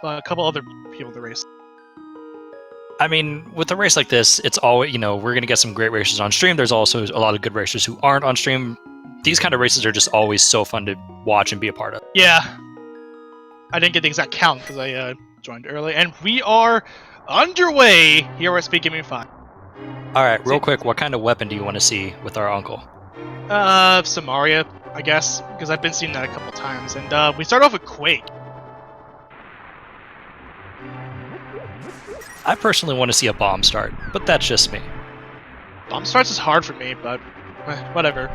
a couple other people in the race. I mean, with a race like this, it's always, we're going to get some great racers on stream. There's also a lot of good racers who aren't on stream. These kind of races are just always so fun to watch and be a part of. Yeah. I didn't get the exact count because I joined early. And we are underway here at Speed Gaming 5. All right, real quick, what kind of weapon do you want to see with our uncle? Samaria, I guess, because I've been seeing that a couple times. And we start off with Quake. I personally want to see a bomb start, but that's just me. Bomb starts is hard for me, but whatever.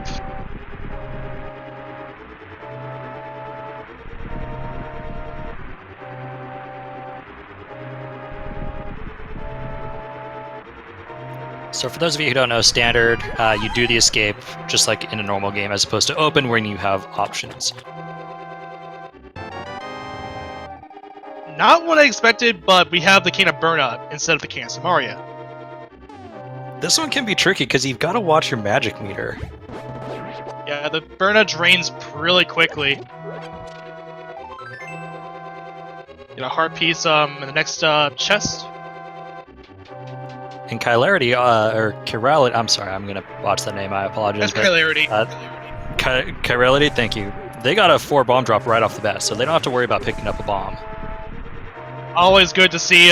So for those of you who don't know, standard, you do the escape just like in a normal game, as opposed to open, where you have options. Not what I expected, but we have the Cane of Burna instead of the Cane of Samaria. This one can be tricky because you've got to watch your magic meter. Yeah, the Burna drains really quickly. Get a heart piece in the next chest. And Chirality, I'm sorry, I'm going to botch that name, I apologize. That's Chirality. Chirality, thank you. They got a 4 bomb drop right off the bat, so they don't have to worry about picking up a bomb. Always good to see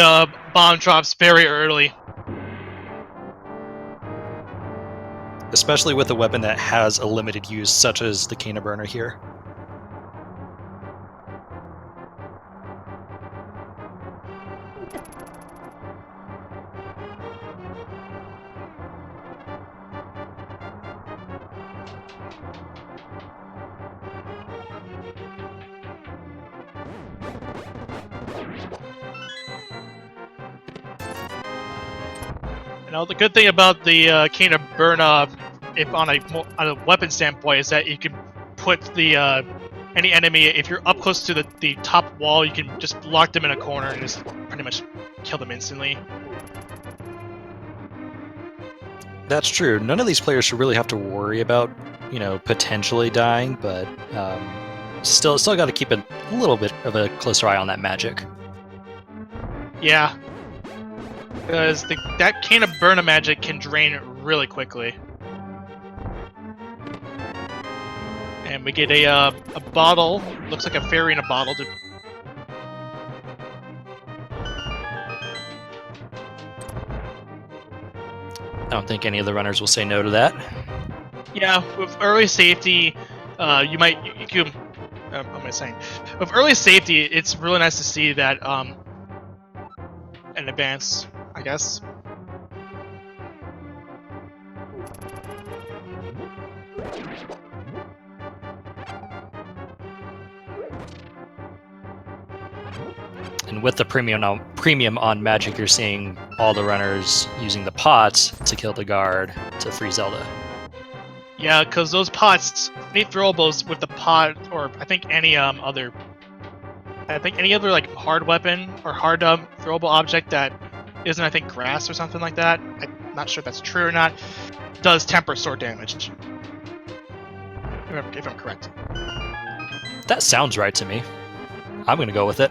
bomb drops very early. Especially with a weapon that has a limited use, such as the Cane of Burner here. Now, the good thing about the Cane of Burna, if on a weapon standpoint, is that you can put the any enemy, if you're up close to the top wall, you can just lock them in a corner and just pretty much kill them instantly. That's true. None of these players should really have to worry about, potentially dying, but still got to keep a little bit of a closer eye on that magic. Yeah. Because that Cane of Burna magic can drain really quickly. And we get a bottle, looks like a fairy in a bottle. I don't think any of the runners will say no to that. Yeah, with early safety, you can. What am I saying? With early safety, it's really nice to see that in advance, I guess. And with the premium on magic, you're seeing all the runners using the pots to kill the guard to free Zelda. Yeah, because those pots, any throwables with the pot, or I think any other like hard weapon or hard throwable object that isn't, I think, grass or something like that. I'm not sure if that's true or not. Does temper sword damage. If I'm correct. That sounds right to me. I'm gonna go with it.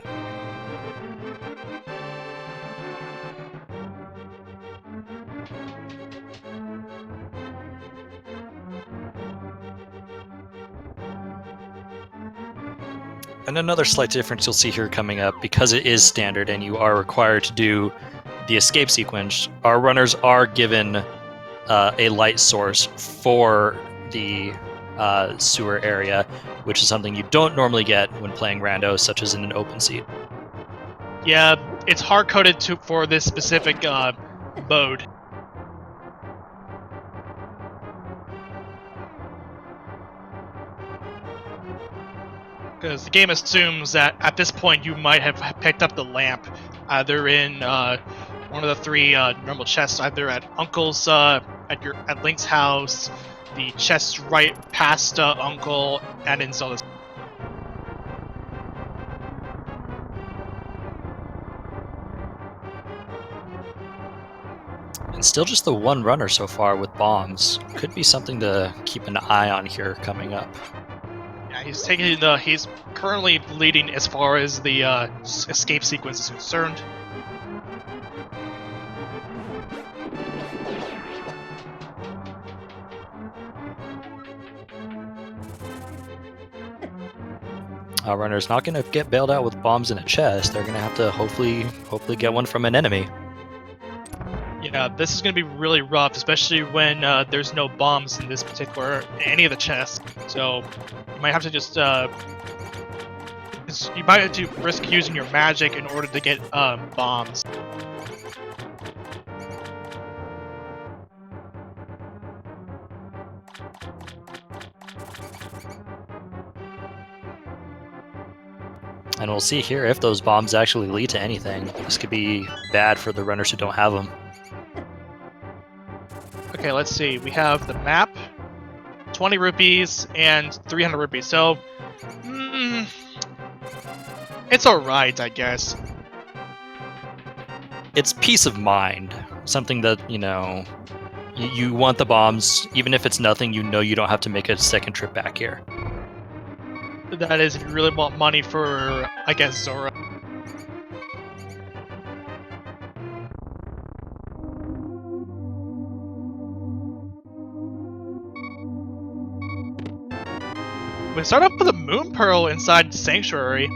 And another slight difference you'll see here coming up, because it is standard and you are required to do the escape sequence, our runners are given a light source for the sewer area, which is something you don't normally get when playing rando, such as in an open seat. Yeah, it's hard-coded for this specific mode. Because the game assumes that at this point you might have picked up the lamp, either in one of the 3 normal chests, either at Uncle's, at Link's house, the chest right past Uncle, and in Zelda's. And still just the 1 runner so far with bombs. Could be something to keep an eye on here coming up. Yeah, he's currently leading as far as the escape sequence is concerned. Runner's not going to get bailed out with bombs in a chest. They're going to have to hopefully get one from an enemy. Yeah, this is going to be really rough, especially when there's no bombs in this particular any of the chests. So you might have to just you might have to risk using your magic in order to get bombs. And we'll see here if those bombs actually lead to anything. This could be bad for the runners who don't have them. Okay, let's see. We have the map, 20 rupees, and 300 rupees. So, it's alright, I guess. It's peace of mind. Something that, you know, you want the bombs. Even if it's nothing, you know you don't have to make a second trip back here. That is, if you really want money for, I guess, Zora. We start off with a Moon Pearl inside Sanctuary.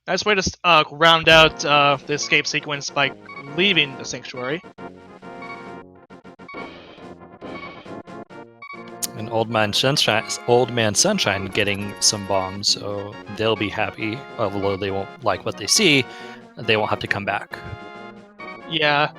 Nice way to round out the escape sequence by leaving the Sanctuary. And Old Man Sunshine getting some bombs, so they'll be happy. Although they won't like what they see, they won't have to come back. Yeah.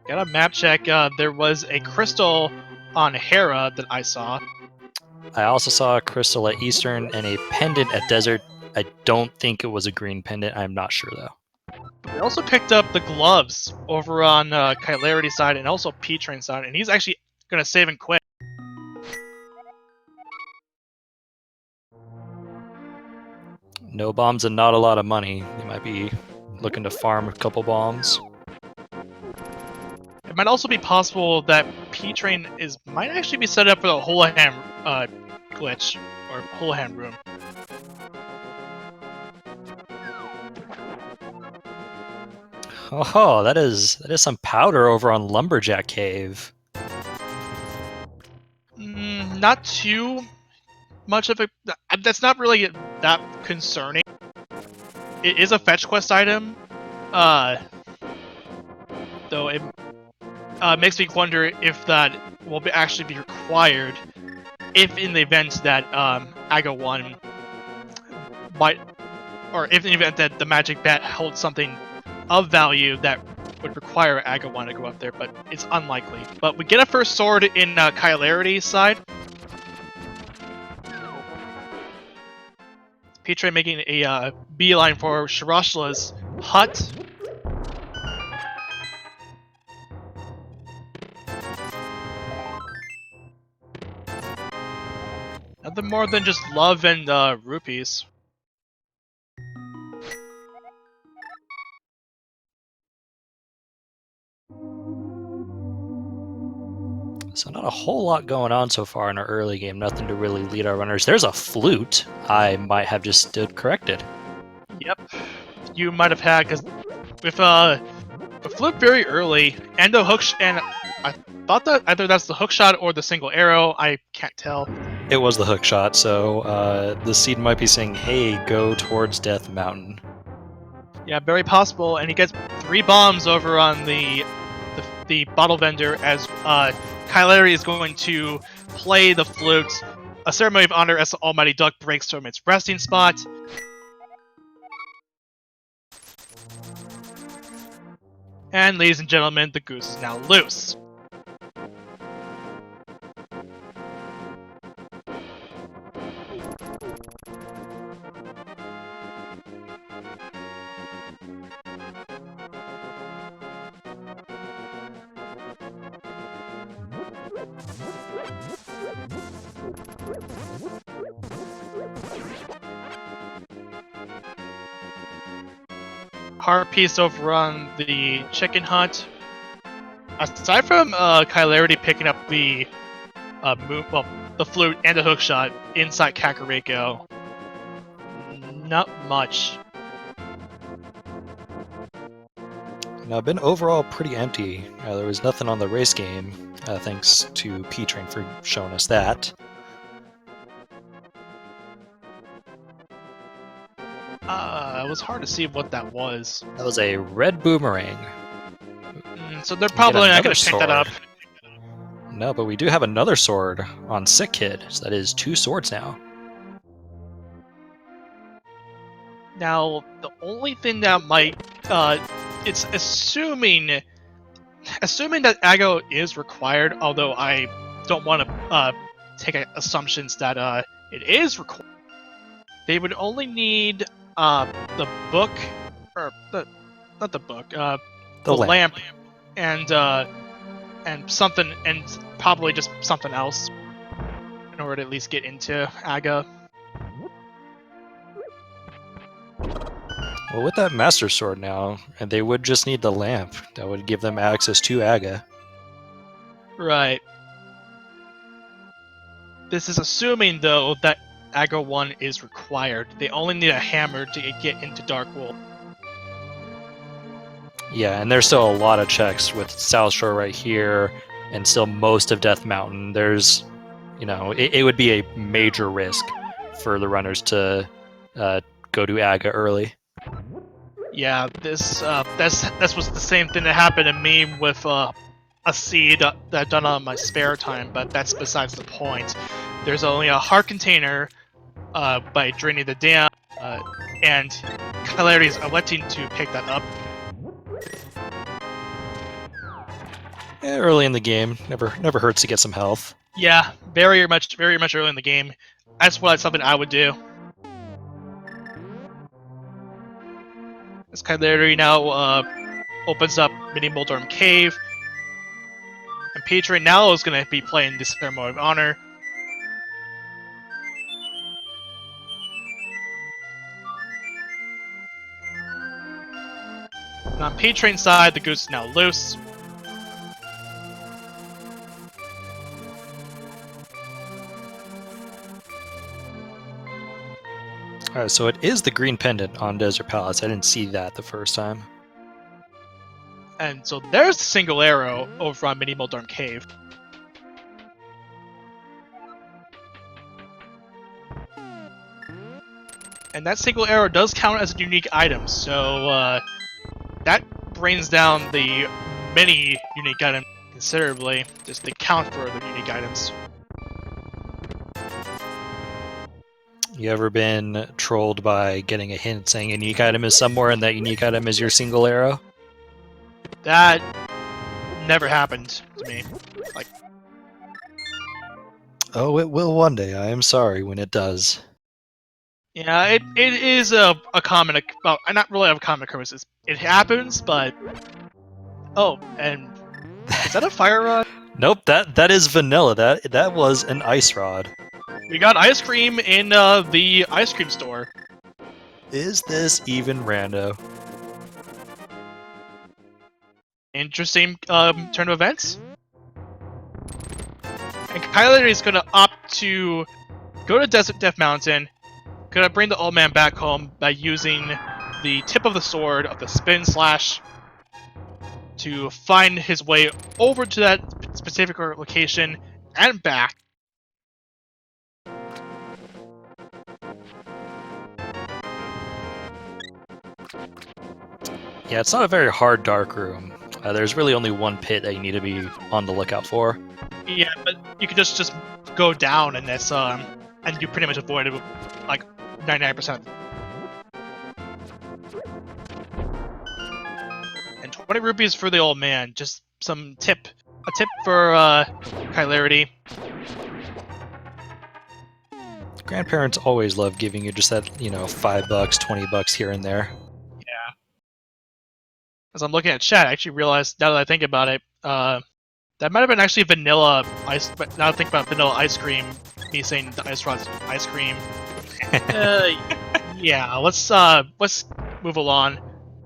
Got a map check. There was a crystal on Hera that I saw. I also saw a crystal at Eastern and a pendant at Desert. I don't think it was a green pendant. I'm not sure though. We also picked up the gloves over on Kylarity's side and also P-Train's side, and he's actually gonna save and quit. No bombs and not a lot of money. They might be looking to farm a couple bombs. It might also be possible that P-Train might actually be set up for the Holohan glitch, or Holohan room. Oh, that is some powder over on Lumberjack Cave. Not too much of it. That's not really that concerning. It is a fetch quest item, though it makes me wonder if that will actually be required if in the event that Aga 1 might, or if in the event that the magic bat holds something of value that would require Aga 1 to go up there, but it's unlikely. But we get a first sword in Kylarity's side. P-Train making a beeline for Shirashala's hut. Nothing more than just love and rupees. So not a whole lot going on so far in our early game. Nothing to really lead our runners. There's a flute. I might have just stood corrected. Yep. You might have had, because with a flip very early, and the hook, and I thought that either that's the hook shot or the single arrow. I can't tell. It was the hook shot, so the seed might be saying, "Hey, go towards Death Mountain." Yeah, very possible. And he gets 3 bombs over on the bottle vendor as Kylarity is going to play the flute. A ceremony of honor as the Almighty Duck breaks from its resting spot. And ladies and gentlemen, the goose is now loose. Harpies overrun the chicken hunt. Aside from Kylarity picking up the the flute and the hookshot inside Kakariko, not much. Now, been overall pretty empty. There was nothing on the race game, thanks to P-Train for showing us that. It was hard to see what that was. That was a red boomerang. So they're probably not going to pick that up. No, but we do have another sword on Sick Kid, so that is 2 swords now. Now, the only thing that might, it's assuming that Ago is required, although I don't want to take assumptions that it is required. They would only need the book, or not the book, the lamp, and something, and probably just something else, in order to at least get into Aga. Well, with that Master Sword now, and they would just need the lamp. That would give them access to Aga. Right. This is assuming, though, that Aga 1 is required. They only need a hammer to get into Dark Wolf. Yeah, and there's still a lot of checks with South Shore right here, and still most of Death Mountain. There's, it would be a major risk for the runners to go to Aga early. Yeah, this was the same thing that happened to me with a seed that I've done on my spare time, but that's besides the point. There's only a heart container by draining the dam, and Kylarity is electing to pick that up. Yeah, early in the game, never hurts to get some health. Yeah, very much early in the game. That's something I would do. As Kylarity now opens up Mini Moldorm Cave, and P-Train now is going to be playing this Ceremony of Honor. And on P-Train's side, the goose is now loose. Alright, so it is the green pendant on Desert Palace. I didn't see that the first time. And so there's the single arrow over on Mini Moldorm Cave. And that single arrow does count as a unique item, so that brings down the many unique items considerably, just the count for the unique items. You ever been trolled by getting a hint saying a unique item is somewhere and that unique item is your single arrow? That never happened to me. Oh, it will one day. I am sorry when it does. Yeah, it is a common, well, not really a common occurrence. It happens, but oh, and is that a fire rod? Nope, that is vanilla. That was an ice rod. We got ice cream in the ice cream store. Is this even rando? Interesting turn of events. And Kylarity is going to opt to go to Death Mountain, going to bring the old man back home by using the tip of the sword of the Spin Slash to find his way over to that specific location and back. Yeah, it's not a very hard dark room. There's really only one pit that you need to be on the lookout for. Yeah, but you can just go down and that's and you pretty much avoid it with like 99%. And 20 rupees for the old man. Just a tip for Kylarity. Grandparents always love giving you just that, $5, $20 here and there. Yeah. As I'm looking at chat, I actually realized, now that I think about it, that might have been actually vanilla ice. But now I think about vanilla ice cream, me saying the ice rod's ice cream. Yeah, let's move along.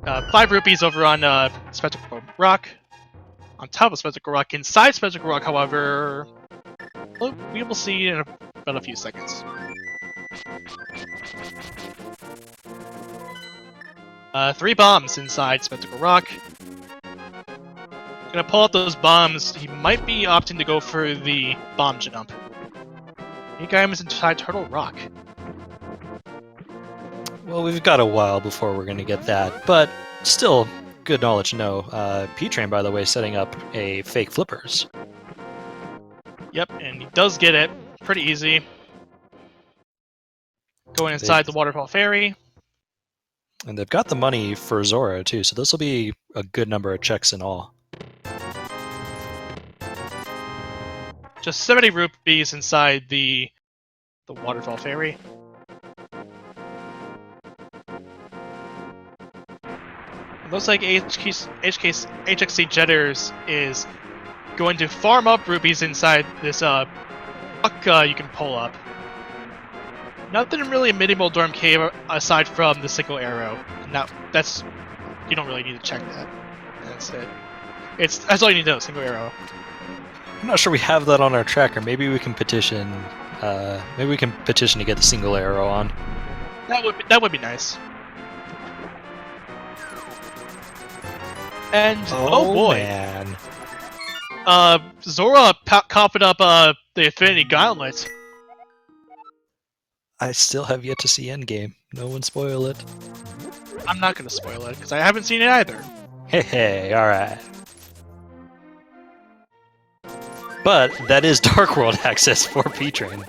5 rupees over on Spectacle Rock. On top of Spectacle Rock. Inside Spectacle Rock, however, we will see in about a few seconds. 3 bombs inside Spectacle Rock. Gonna pull out those bombs. He might be opting to go for the bomb jump. Unique item is inside Turtle Rock. Well, we've got a while before we're going to get that, but still, good knowledge to know. P-Train, by the way, setting up a fake flippers. Yep, and he does get it. Pretty easy. Going inside the Waterfall Ferry. And they've got the money for Zora, too, so this will be a good number of checks in all. Just 70 rupees inside the Waterfall Ferry. It looks like HXC Jetters is going to farm up rupees inside this truck you can pull up. Nothing really in Medieval Dorm Cave aside from the single arrow. That's you don't really need to check that. That's it. That's all you need to know. Single arrow. I'm not sure we have that on our tracker. Maybe we can petition. Maybe we can petition to get the single arrow on. That would be nice. And oh boy, man. Zora copping up the Infinity Gauntlet. I still have yet to see Endgame. No one spoil it. I'm not gonna spoil it because I haven't seen it either. Hey, all right. But that is Dark World access for P-Train.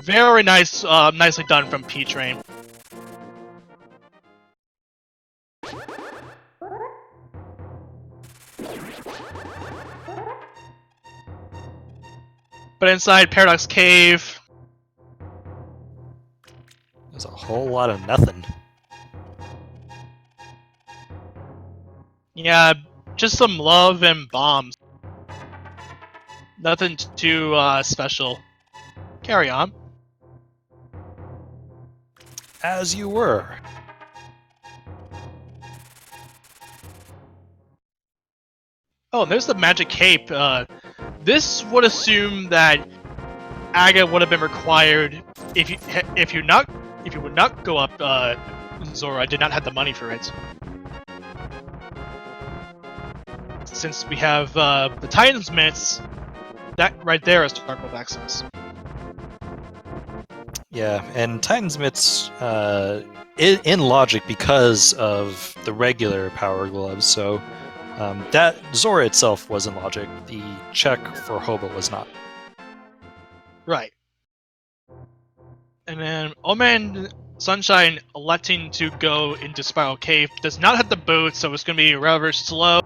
Very nice, nicely done from P-Train. But inside Paradox Cave, there's a whole lot of nothing. yeah, just some love and bombs. Nothing too special. Carry on. As you were. Oh, and there's the magic cape. This would assume that Aga would have been required if you would not go up. Zora did not have the money for it. Since we have the Titan's Minutes, that right there is Dark World access. Yeah, and Titan's Mitts in logic because of the regular power gloves, so that Zora itself was in logic. The check for Hobo was not. Right. And then Oman Sunshine electing to go into Spiral Cave does not have the boot, so it's going to be rather slow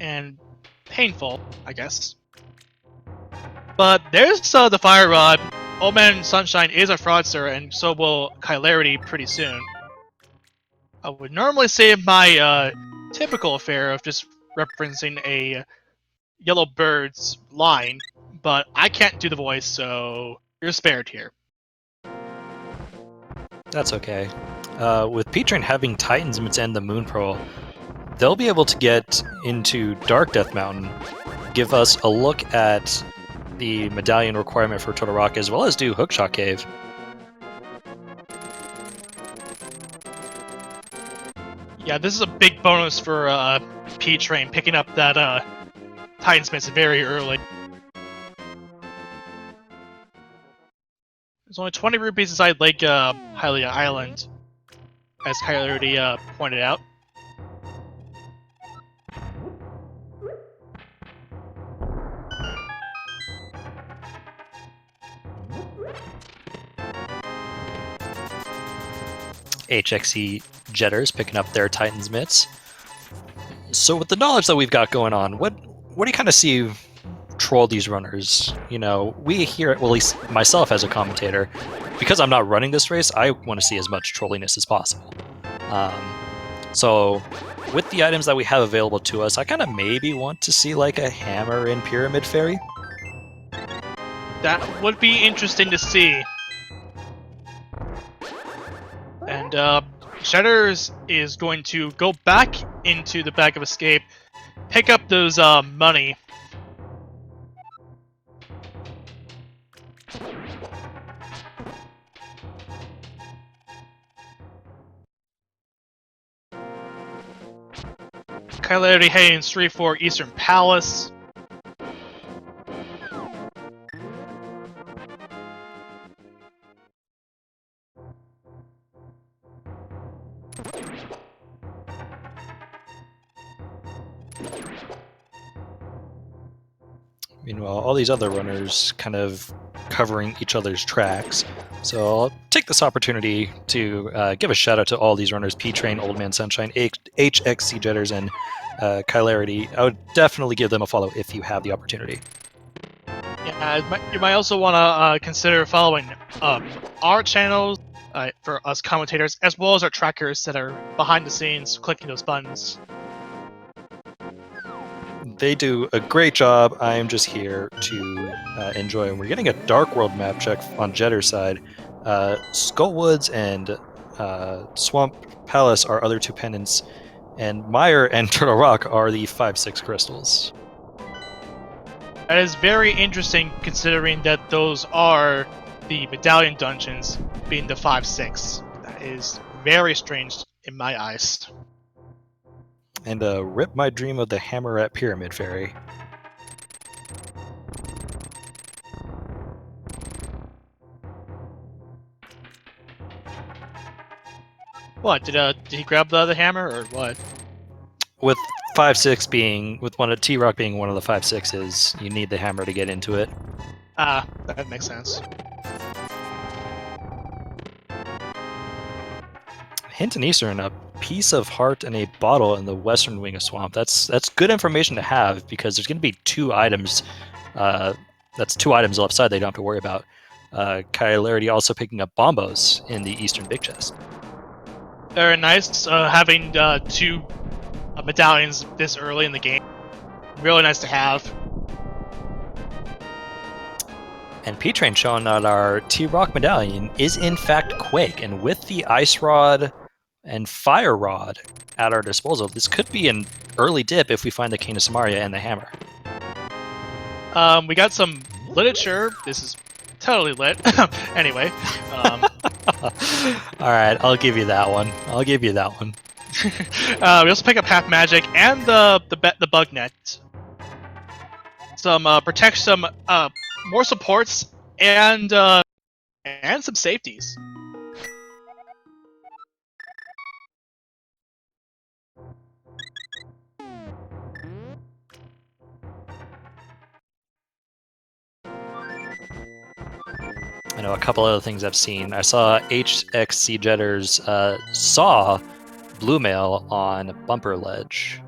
and painful, I guess. But there's the Fire Rod. Oman Sunshine is a fraudster, and so will Kylarity pretty soon. I would normally save my typical affair of just referencing a Yellow Bird's line, but I can't do the voice, so you're spared here. That's okay. With P-Train having Titan's Mitts and the Moon Pearl, they'll be able to get into Dark Death Mountain, give us a look at the medallion requirement for Turtle Rock, as well as do Hookshot Cave. Yeah, this is a big bonus for P-Train, picking up that Titan's Mitts very early. There's only 20 rupees inside Lake Hylia Island, as Kylie already pointed out. HXE Jetters picking up their Titan's Mitts. So with the knowledge that we've got going on, what do you kind of see troll these runners? You know, we here, well, at least myself as a commentator, because I'm not running this race, I want to see as much trolliness as possible. So with the items that we have available to us, I kind of maybe want to see like a hammer in Pyramid Fairy. That would be interesting to see. And Jetters is going to go back into the bag of escape, pick up those money. Kylarity heading straight for Eastern Palace. Meanwhile, all these other runners kind of covering each other's tracks. So I'll take this opportunity to give a shout out to all these runners: P-Train, Old Man Sunshine, HXC Jetters, and Kylarity. I would definitely give them a follow if you have the opportunity. Yeah, you might also want to consider following our channels for us commentators, as well as our trackers that are behind the scenes clicking those buttons. They do a great job. I am just here to enjoy. And we're getting a Dark World map check on Jetter's side. Skullwoods and Swamp Palace are other two pendants, and Mire and Turtle Rock are the 5/6 crystals. That is very interesting, considering that those are the medallion dungeons, being the 5/6. That is very strange in my eyes. And rip my dream of the Hammerette Pyramid Fairy. What, did he grab the other hammer, or what? With 5/6 being, with one of T-Rock being one of the 5/6s, you need the hammer to get into it. Ah, that makes sense. Hint and Eastern, a piece of heart and a bottle in the western wing of Swamp. That's good information to have, because there's going to be two items. That's two items left side they don't have to worry about. Kylarity also picking up bombos in the eastern big chest. Very nice, having two medallions this early in the game. Really nice to have. And P-Train showing that our T-Rock medallion is in fact Quake, and with the Ice Rod and Fire Rod at our disposal, this could be an early dip if we find the Cane of Samaria and the hammer. We got some literature. This is totally lit. Anyway. Alright, I'll give you that one. We also pick up half magic and the bug net. Some protect, some more supports, and some safeties. I know a couple other things I've seen. I saw HXC Jetters saw Blue Mail on Bumper Ledge.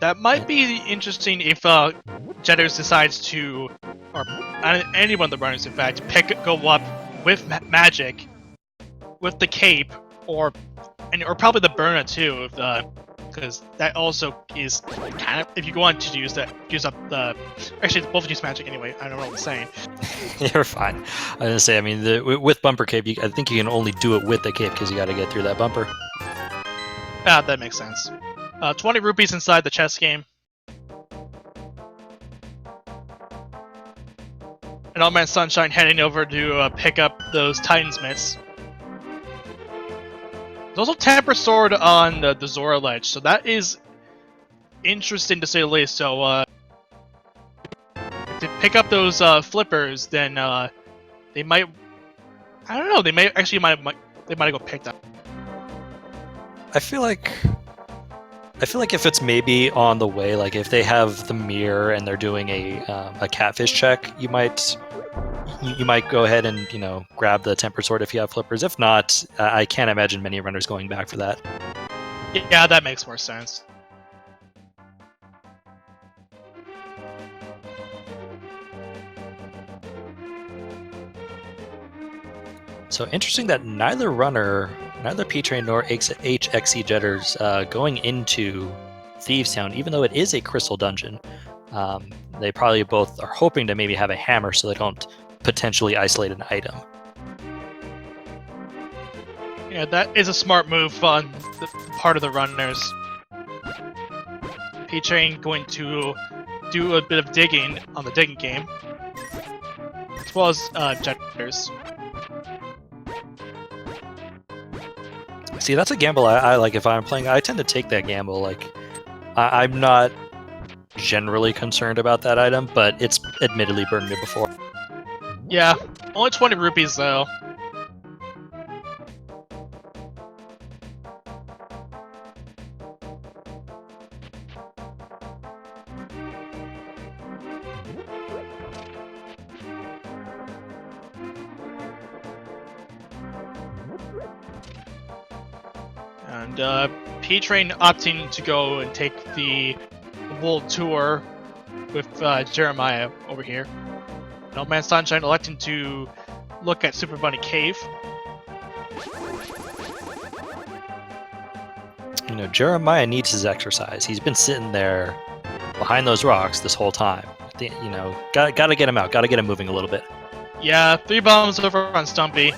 That might be interesting if Jetters decides to, or any one of the runners, in fact, go up with magic, with the cape, or probably the burner too, because that also is kind of, if you want to use up the, actually both use magic anyway. I don't know what I'm saying. You're fine. I was gonna say, I mean, with bumper cape, I think you can only do it with the cape because you got to get through that bumper. Ah, that makes sense. 20 rupees inside the chess game. And Old Man Sunshine heading over to pick up those Titan's mitts. There's also Temper Sword on the Zora ledge, so that is interesting to say the least. So, to pick up those flippers, then they might, I don't know, they might go picked up. I feel like if it's maybe on the way, like if they have the mirror and they're doing a catfish check, you might go ahead and, you know, grab the Temper Sword if you have flippers. If not, I can't imagine many runners going back for that. Yeah, that makes more sense. So interesting that neither runner, neither P-Train nor HXC Jetters going into Thieves Town, even though it is a crystal dungeon. They probably both are hoping to maybe have a hammer so they don't potentially isolate an item. Yeah, that is a smart move on the part of the runners. P-Train going to do a bit of digging on the digging game, as well as generators. See, that's a gamble I like. If I'm playing, I tend to take that gamble. Like, I'm not generally concerned about that item, but it's admittedly burned me before. Yeah, only 20 rupees though. And P-Train opting to go and take the world tour with Jeremiah over here. No Man Sunshine electing to look at Super Bunny Cave. You know, Jeremiah needs his exercise. He's been sitting there behind those rocks this whole time. You know, gotta get him out. Gotta get him moving a little bit. Yeah, 3 bombs over on Stumpy.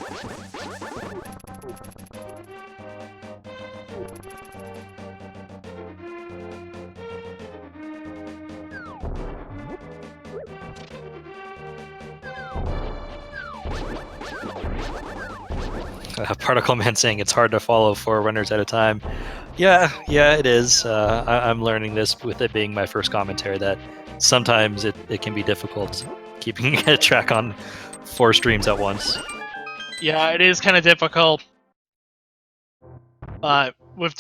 Particle Man saying it's hard to follow 4 runners at a time. Yeah, it is. I'm learning this with it being my first commentary that sometimes it can be difficult keeping a track on 4 streams at once. Yeah, it is kind of difficult. But with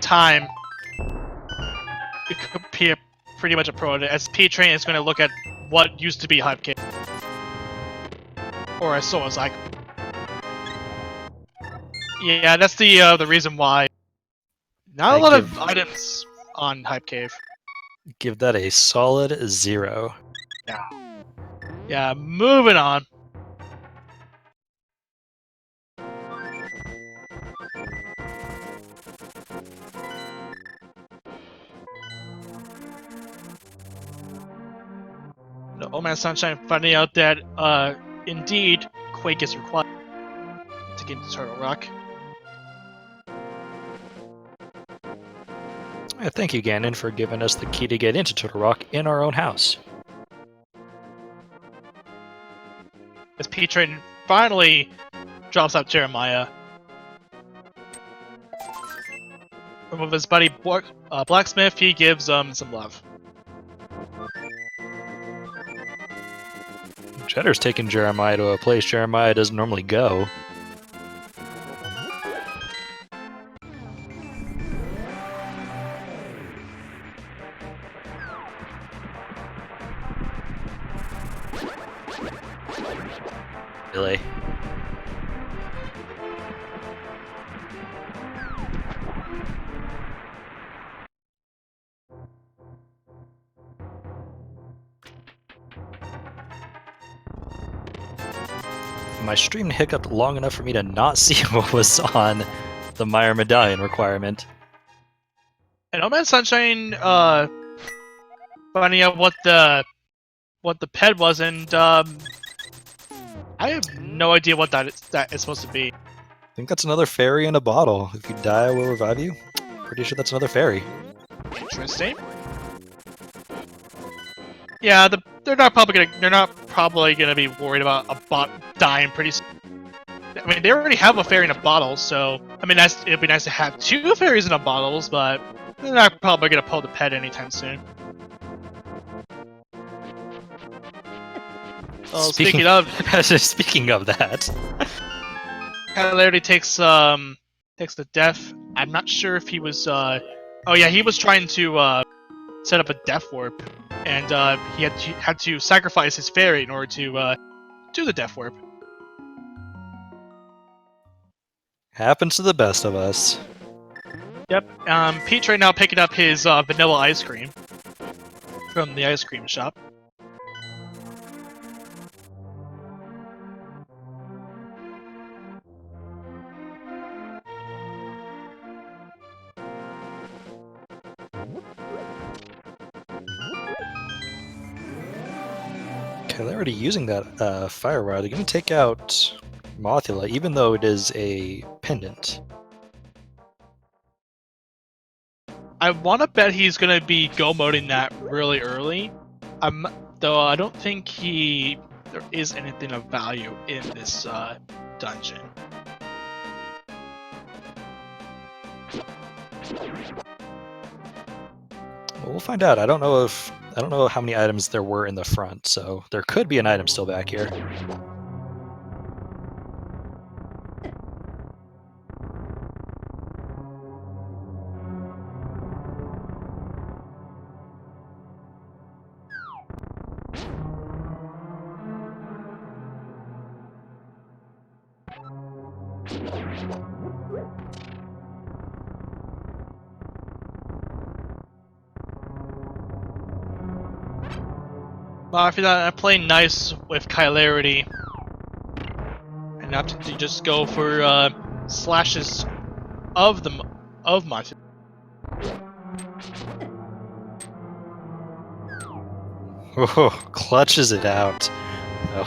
time, it could be pretty much a pro. As P-Train is going to look at what used to be Hype Cave. Or so as I. Yeah, that's the reason why. Not a lot of items on Hype Cave. Give that a solid 0. Yeah, moving on. The Old Man Sunshine finding out that, indeed, Quake is required to get into Turtle Rock. Thank you, Ganon, for giving us the key to get into Turtle Rock in our own house. As P-Train finally drops out Jeremiah. And with his buddy Blacksmith, he gives some love. Cheddar's taking Jeremiah to a place Jeremiah doesn't normally go. Really? My stream hiccuped long enough for me to not see what was on the Meyer medallion requirement. And Old Man Sunshine, finding out what the ped was, and I have no idea what that is supposed to be. I think that's another fairy in a bottle. If you die, I will revive you. Pretty sure that's another fairy. Interesting. Yeah, they're not probably gonna be worried about a bot dying pretty soon. I mean, they already have a fairy in a bottle, so I mean, it'd be nice to have 2 fairies in a bottles, but they're not probably gonna pull the pet anytime soon. Well, speaking of that, Hilarity takes the death. I'm not sure if he was oh yeah, he was trying to set up a death warp, and he had to sacrifice his fairy in order to do the death warp. happens to the best of us. Yep. Peach right now picking up his vanilla ice cream from the ice cream shop. Okay, they're already using that fire rod. They're going to take out Mothula, even though it is a pendant. I want to bet he's going to be go moding that really early. Though I don't think there is anything of value in this dungeon. Well, we'll find out. I don't know how many items there were in the front, so there could be an item still back here. But after that, I'm playing nice with Kylarity. And not to just go for slashes of my. Oh, clutches it out. I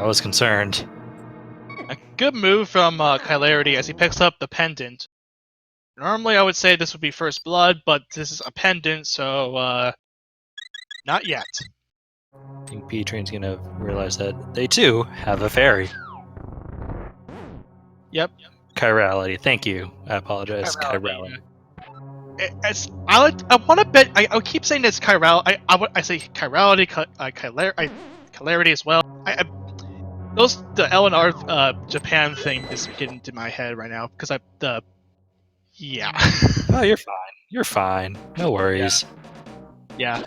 was concerned. A good move from Kylarity as he picks up the pendant. Normally I would say this would be first blood, but this is a pendant, so not yet. I think P-Train's gonna realize that they too have a fairy. Yep. Chirality, thank you. I apologize. Chirality. I want to bet. I keep saying it's chiral. I say chirality, Kylarity as well. The L and R Japan thing is getting into my head right now because yeah. Oh, you're fine. You're fine. No worries. Yeah.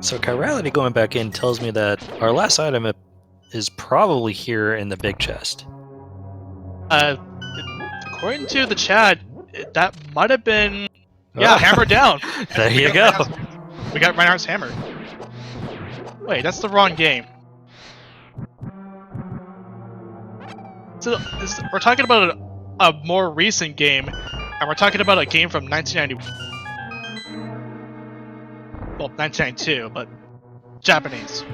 So chirality going back in tells me that our last item is probably here in the big chest. According to the chat, that might have been hammer down. There you go. We got Reinhardt's hammer. Wait, that's the wrong game. So we're talking about a more recent game, and we're talking about a game from 1990. Well, 1992, but Japanese.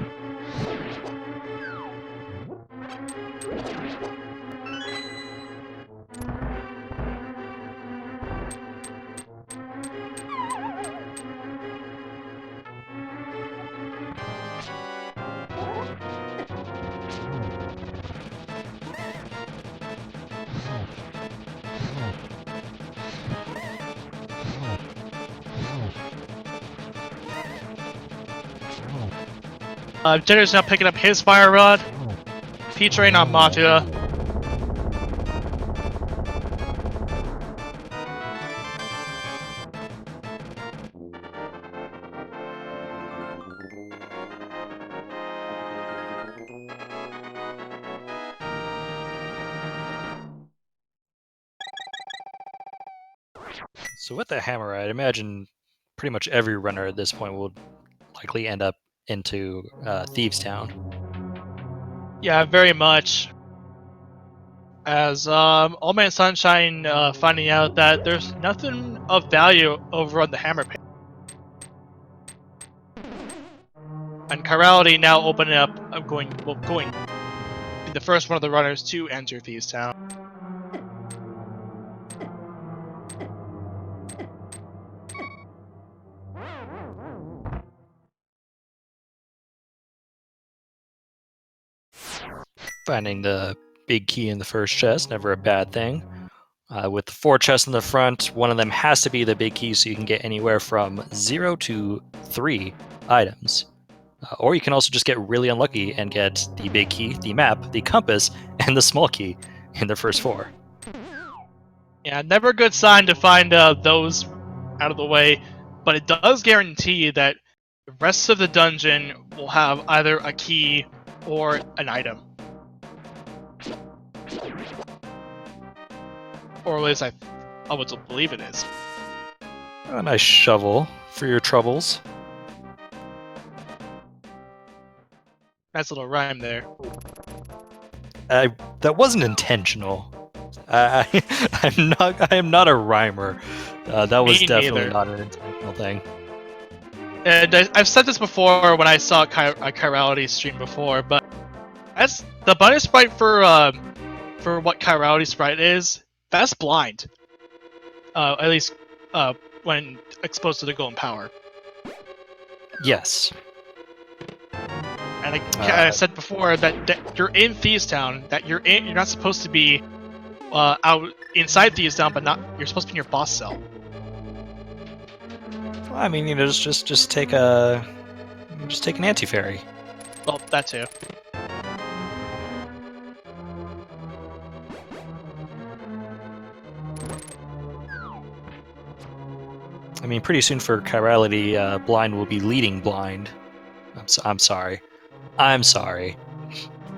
Jenner's now picking up his fire rod. P-Train on Mafia. So with the hammer, I'd imagine pretty much every runner at this point will likely end up into Thieves Town. Yeah, very much. As Old Man Sunshine finding out that there's nothing of value over on the hammer page. And Chirality now opening up, going be the first one of the runners to enter Thieves Town. Finding the big key in the first chest, never a bad thing. With the 4 chests in the front, one of them has to be the big key, so you can get anywhere from 0 to 3 items. Or you can also just get really unlucky and get the big key, the map, the compass, and the small key in the first 4. Yeah, never a good sign to find those out of the way, but it does guarantee that the rest of the dungeon will have either a key or an item. Or at least I would believe it is. A nice shovel for your troubles. Nice little rhyme there. that wasn't intentional. I am not a rhymer. That was Me definitely neither. not an intentional thing. And I've said this before when I saw a chirality stream before, but that's the bunny sprite for what chirality sprite is. That's blind. At least when exposed to the golden power. Yes. And I said before that you're in Thieves Town. You're not supposed to be out inside Thieves Town, but you're supposed to be in your boss cell. Well, I mean, just take an anti-fairy. Well, that too. I mean, pretty soon for chirality, blind will be leading blind. I'm sorry. I'm sorry.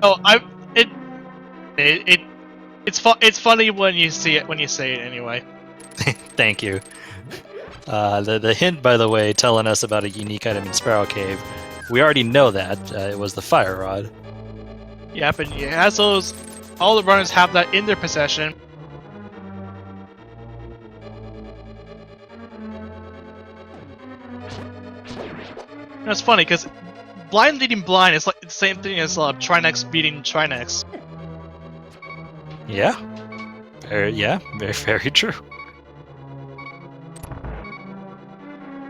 Oh, it's funny when you see it when you say it anyway. Thank you. The hint, by the way, telling us about a unique item in Sparrow Cave. We already know that it was the fire rod. Yep, and it has those. All the runners have that in their possession. And it's funny because blind leading blind is like the same thing as Trinex beating Trinex. Yeah. Very true.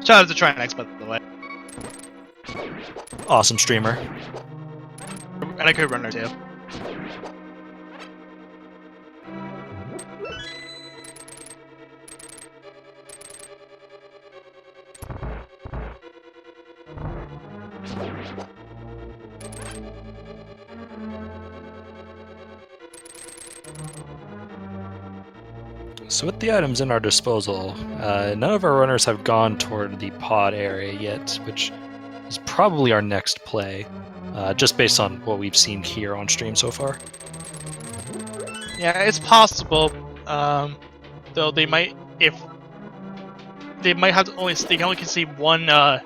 Shout out to Trinex, by the way. Awesome streamer. And a good runner too. So with the items in our disposal, none of our runners have gone toward the pod area yet, which is probably our next play, just based on what we've seen here on stream so far. Yeah, it's possible. Though they might have to they only can see one. They'll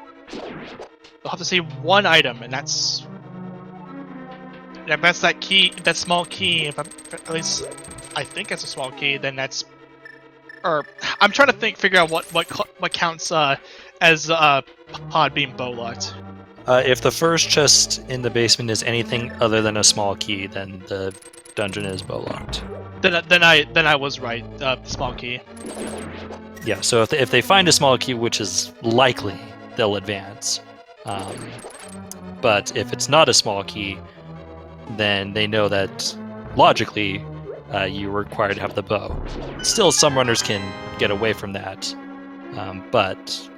have to see one item, and that's that key, that small key. At least I think it's a small key. Then that's. Or I'm trying to figure out what counts as pod being bow locked. If the first chest in the basement is anything other than a small key, then the dungeon is bow locked. Then I was right. Small key. Yeah. So if they find a small key, which is likely, they'll advance. But if it's not a small key, then they know that logically. You're required to have the bow. Still, some runners can get away from that, but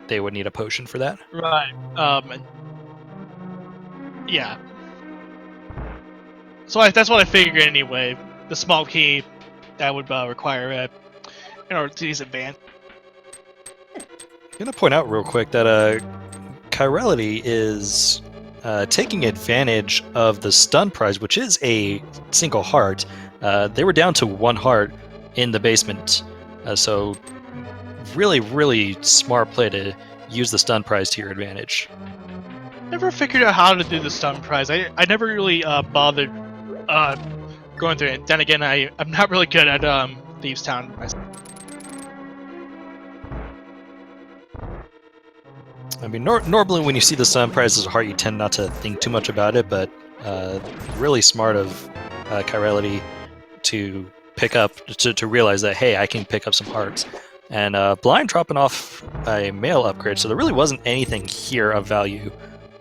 they would need a potion for that. Right. Yeah. So that's what I figured anyway. The small key that would require it in order to use advance. I'm gonna point out real quick that chirality is taking advantage of the stun prize, which is a single heart. They were down to one heart in the basement, so really smart play to use the stun prize to your advantage. Never figured out how to do the stun prize. I never really bothered going through it. Then again, I'm not really good at Thieves Town myself. I mean, normally when you see the stun prize as a heart, you tend not to think too much about it, but really smart of chirality to pick up, to realize that, hey, I can pick up some hearts. And blind dropping off a mail upgrade, so there really wasn't anything here of value,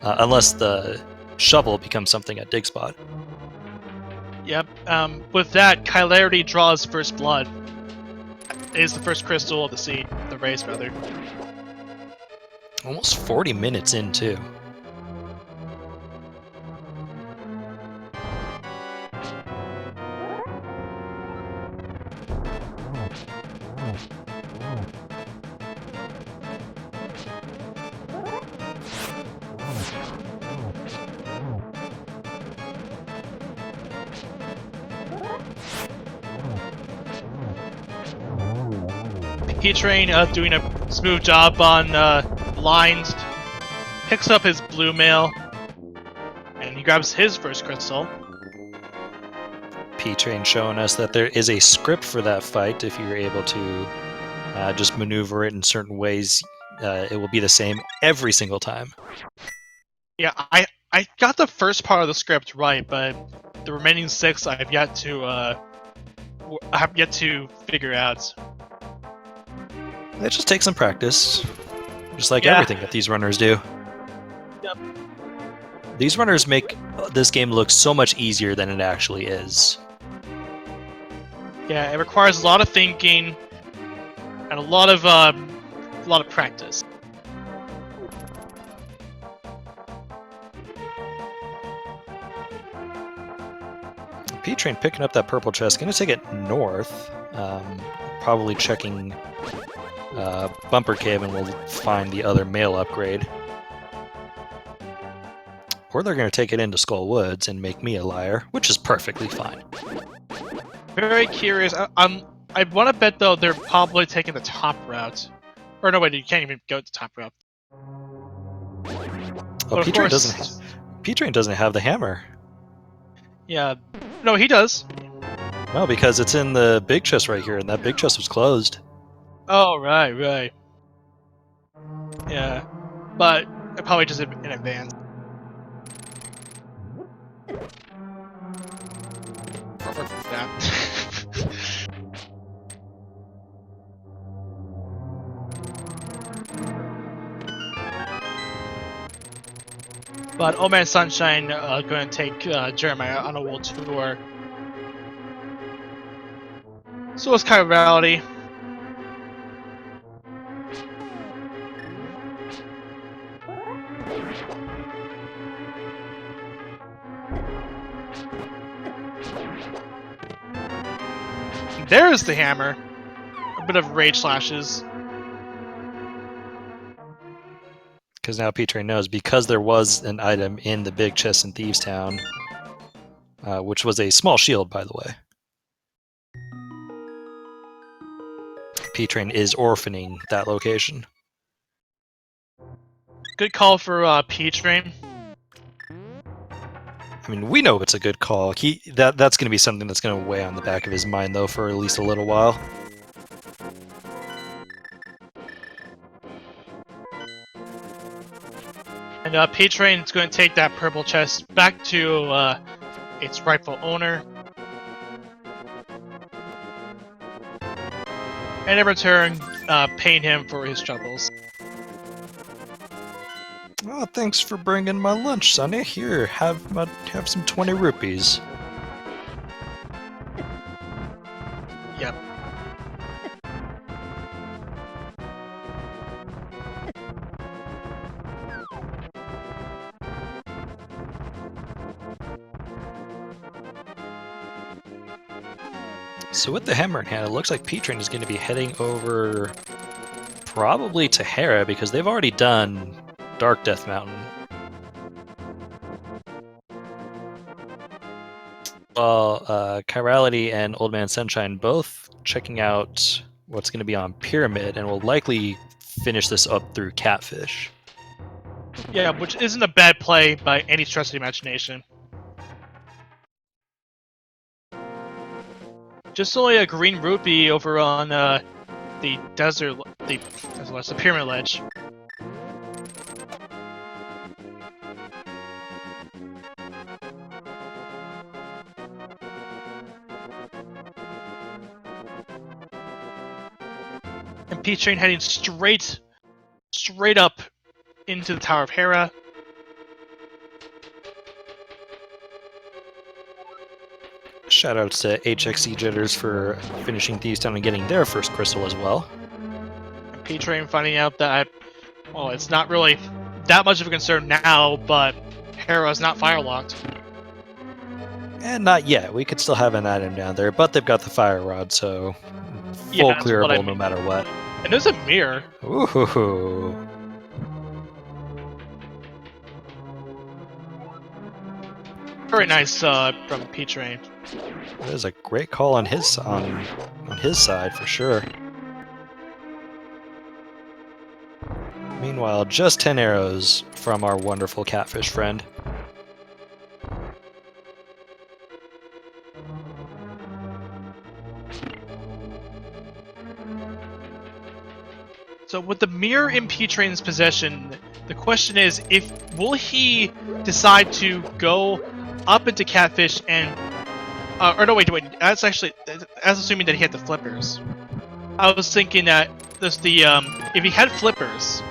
unless the shovel becomes something at dig spot. Yep. With that, chirality draws first blood. It is the first crystal of the race, rather. Almost 40 minutes in, too. P-Train doing a smooth job on lines, picks up his blue mail, and he grabs his first crystal. P-Train showing us that there is a script for that fight. If you're able to just maneuver it in certain ways, it will be the same every single time. Yeah, I got the first part of the script right, but the remaining 6 I have yet to figure out. It just takes some practice, just like Yeah. everything that these runners do. Yep. These runners make this game look so much easier than it actually is. Yeah, it requires a lot of thinking and a lot of practice. P-Train picking up that purple chest, gonna take it north, probably checking Bumper Cave, and we'll find the other mail upgrade. Or they're gonna take it into Skull Woods and make me a liar, which is perfectly fine. Very curious. I want to bet though they're probably taking the top route. Or no, wait, you can't even go to the top route. Oh, P-Train doesn't have the hammer. Yeah, no, he does. No, because it's in the big chest right here, and that big chest was closed. Oh, right. Yeah, but probably just in advance. But Old Man Sunshine going to take Jeremiah on a world tour. So it's kind of reality. There's the hammer. A bit of rage slashes. Because now P-Train knows, because there was an item in the big chest in Thieves Town, which was a small shield, by the way. P-Train is orphaning that location. Good call for P-Train. I mean, we know it's a good call. That's going to be something that's going to weigh on the back of his mind, though, for at least a little while. And P-Train is going to take that purple chest back to its rightful owner. And in return, paying him for his troubles. Oh, thanks for bringing my lunch, Sonny. Here, have some 20 rupees. Yep. So with the hammer in hand, it looks like P-Train is going to be heading over probably to Hera, because they've already done Dark Death Mountain. While Chirality and Old Man Sunshine both checking out what's going to be on Pyramid, and will likely finish this up through Catfish. Yeah, which isn't a bad play by any stretch of the imagination. Just only a green rupee over on the desert, the pyramid ledge. And P-Train heading straight up into the Tower of Hera. Shoutouts to HXC Jitters for finishing Thieves Town and getting their first crystal as well. And P-Train finding out that, well, it's not really that much of a concern now, but Hera's not firalocked. And not yet. We could still have an item down there, but they've got the fire rod, so full Yeah, clearable no matter what. And there's a mirror. Ooh. Very nice from P-Train. That is a great call on his side for sure. Meanwhile, just 10 arrows from our wonderful catfish friend. So with the mirror in P-Train's possession, the question is, will he decide to go up into Catfish and... or no, wait, that's assuming that he had the flippers. I was thinking that if he had flippers,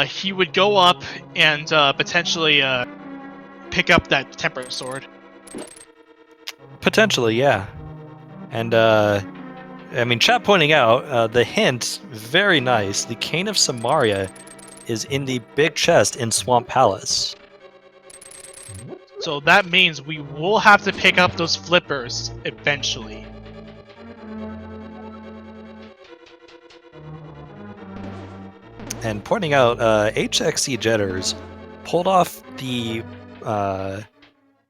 he would go up and potentially pick up that temper sword. Potentially, yeah. And I mean, chat pointing out the hint, very nice. The Cane of Samaria is in the big chest in Swamp Palace. So that means we will have to pick up those flippers eventually. And pointing out, HXC Jetters pulled off the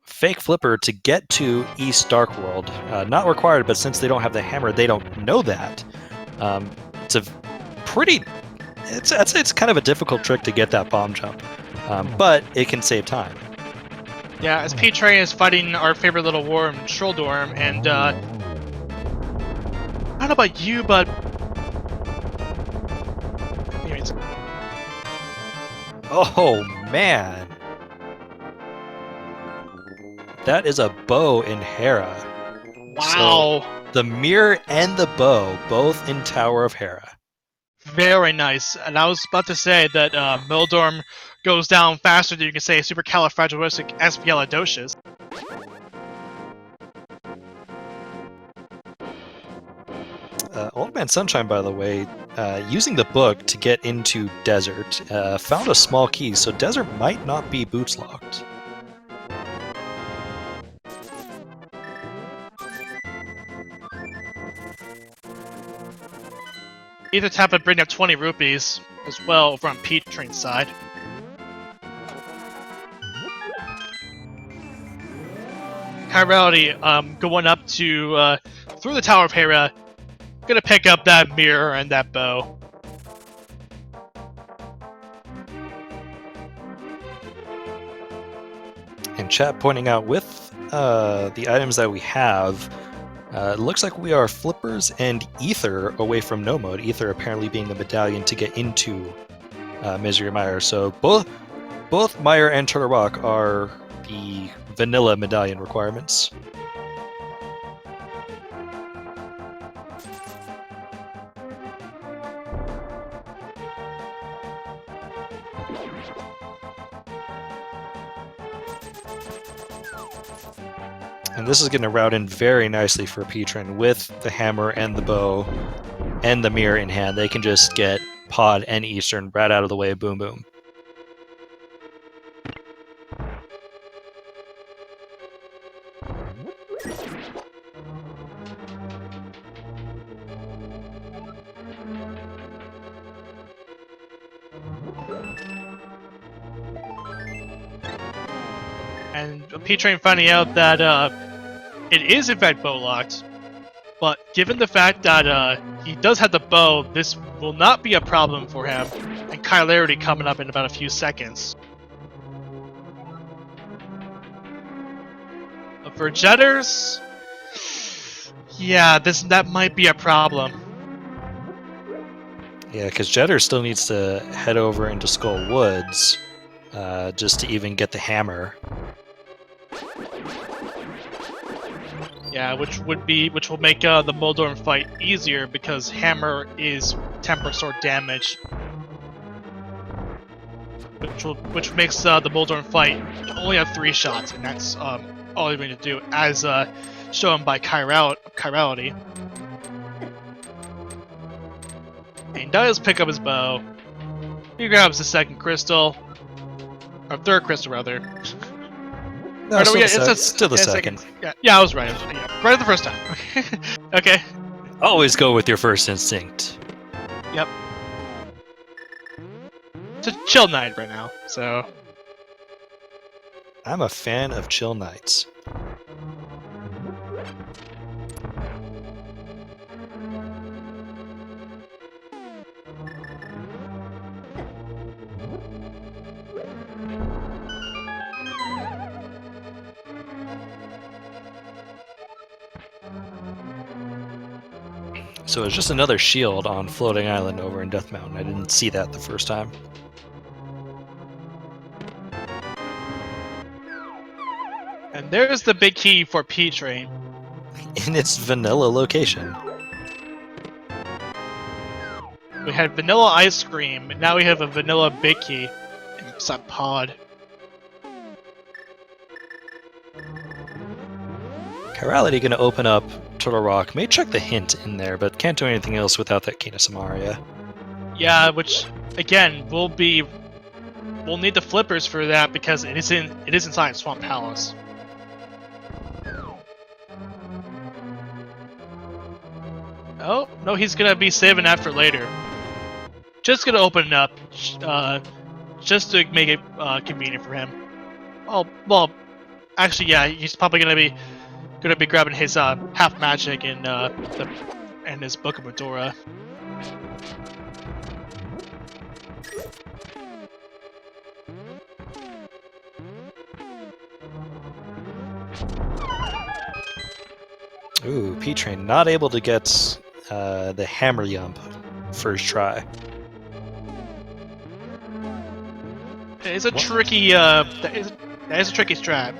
fake flipper to get to East Dark World. Not required, but since they don't have the hammer, they don't know that. It's a pretty... It's kind of a difficult trick to get that bomb jump, but it can save time. Yeah, as P-Train is fighting our favorite little worm, Trolldorm, and I don't know about you, but... Anyways. Oh, man. That is a bow in Hera. Wow! So, the mirror and the bow, both in Tower of Hera. Very nice. And I was about to say that Mildorm goes down faster than you can say supercalifragilisticexpialidocious. Old Man Sunshine, by the way, using the book to get into Desert, found a small key, so Desert might not be boots locked. Either tap and bring up 20 rupees as well over on P-Train's side. Chirality going up to through the Tower of Hera, gonna pick up that mirror and that bow. And chat pointing out with the items that we have, it looks like we are Flippers and Ether away from No Mode. Ether apparently being the medallion to get into Misery Mire. So both Mire and Turtle Rock are the vanilla medallion requirements. And this is going to route in very nicely for P-Train with the hammer and the bow and the mirror in hand. They can just get Pod and Eastern right out of the way. Boom, boom. And P-Train finding out that it is in fact bow locked, but given the fact that he does have the bow, this will not be a problem for him. And Kylarity coming up in about a few seconds. But for Jetters, yeah, that might be a problem. Yeah, because Jetter still needs to head over into Skull Woods just to even get the hammer. Yeah, which will make the Moldorm fight easier because hammer is temper sword damage, which makes the Moldorm fight only have 3 shots, and that's all you're going to do, as shown by Chirality. And he does pick up his bow. He grabs the second crystal, or third crystal rather. No, still the second. Yeah, I was right. Right the first time. Okay. Always go with your first instinct. Yep. It's a chill night right now, so... I'm a fan of chill nights. So it's just another shield on Floating Island over in Death Mountain. I didn't see that the first time. And there's the big key for P-Train. In its vanilla location. We had vanilla ice cream, and now we have a vanilla big key inside pod. Chirality going to open up Turtle Rock. May check the hint in there, but can't do anything else without that Key to Samaria. Yeah, which again we'll need the flippers for that because it is inside Swamp Palace. Oh no, he's gonna be saving that for later. Just gonna open it up, just to make it convenient for him. Oh well, actually yeah, he's probably gonna be grabbing his half magic and his Book of Medora. Ooh, P-Train not able to get the Hammer Yump first try. It's a tricky that is a tricky strat.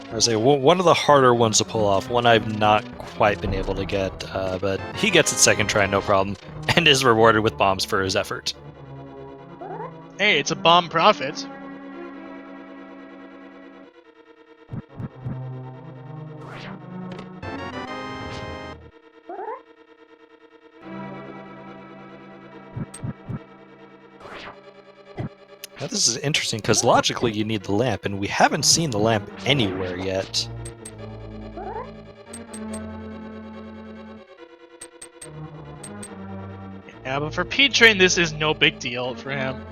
I was like, one of the harder ones to pull off, one I've not quite been able to get, but he gets it second try, no problem, and is rewarded with bombs for his effort. Hey, it's a bomb profit. Now this is interesting, because logically you need the lamp, and we haven't seen the lamp anywhere yet. Yeah, but for P-Train, this is no big deal for him.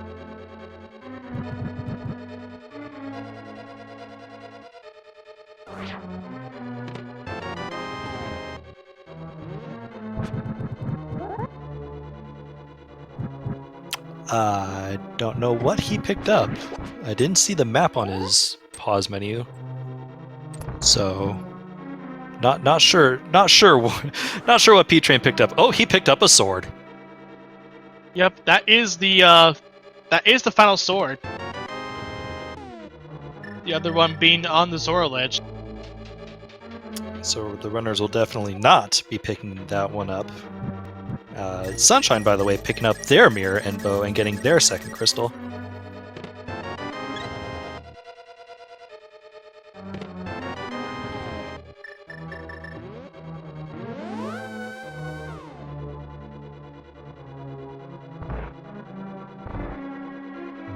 I don't know what he picked up. I didn't see the map on his pause menu, so not sure what P-Train picked up. Oh, he picked up a sword. Yep, that is the final sword. The other one being on the Zora ledge. So the runners will definitely not be picking that one up. Sunshine, by the way, picking up their mirror and bow and getting their second crystal.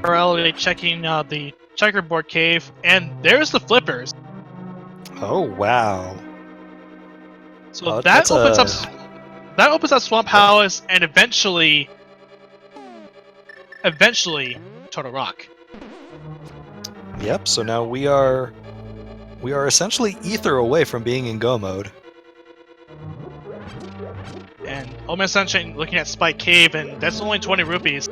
Morality checking the checkerboard cave, and there's the flippers. Oh wow! So that opens up Swamp Palace, and eventually Turtle Rock. Yep. So now we are essentially ether away from being in go mode. And Omen Sunshine looking at Spike Cave, and that's only 20 rupees.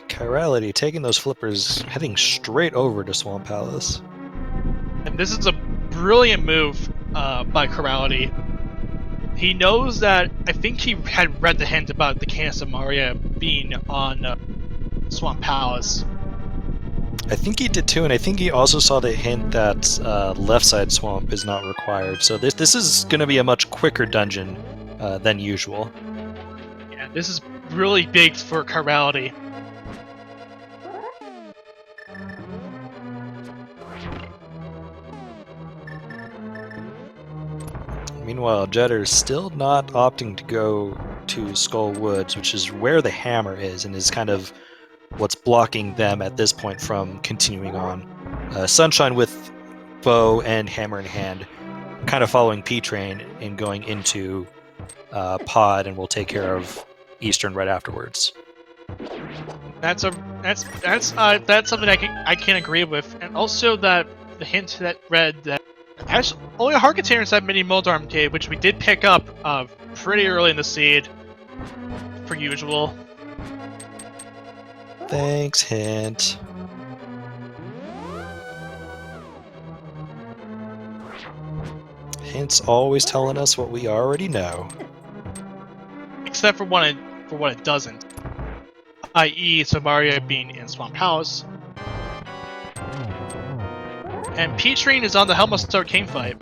Chirality taking those flippers, heading straight over to Swamp Palace. And this is a brilliant move by Chirality. He knows that, I think he had read the hint about the Canis of Maria being on Swamp Palace. I think he did too, and I think he also saw the hint that left side swamp is not required. So this is going to be a much quicker dungeon than usual. Yeah, this is really big for Chirality. Meanwhile, Jetter's still not opting to go to Skull Woods, which is where the hammer is, and is kind of what's blocking them at this point from continuing on. Sunshine with bow and hammer in hand, kind of following P-Train and going into Pod, and we'll take care of Eastern right afterwards. That's something I can agree with, and also that the hint that read that Actually, only a hard container inside Mini Moldarm Cave, which we did pick up pretty early in the seed, per usual. Thanks, hint. Hint's always telling us what we already know. Except for what it doesn't. I.e. Samaria being in Swamp House. And P-Train is on the Helmstar King fight.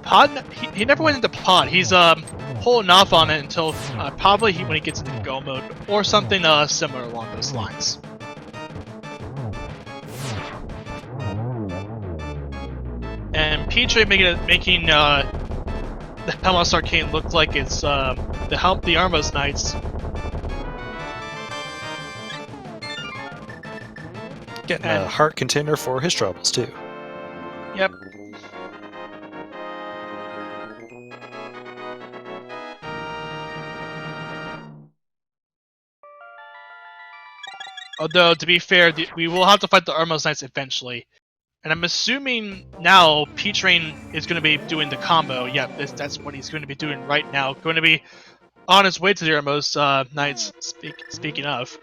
Pod, he never went into pod. He's holding off on it until probably when he gets into go mode or something similar along those lines. And P-Train making the Helmos Arcane look like it's the Armos Knights. Getting a heart container for his troubles too. Yep. Although, to be fair, we will have to fight the Armos Knights eventually. And I'm assuming now P-Train is going to be doing the combo. Yep, that's what he's going to be doing right now. Going to be on his way to the Armos Knights, speaking of.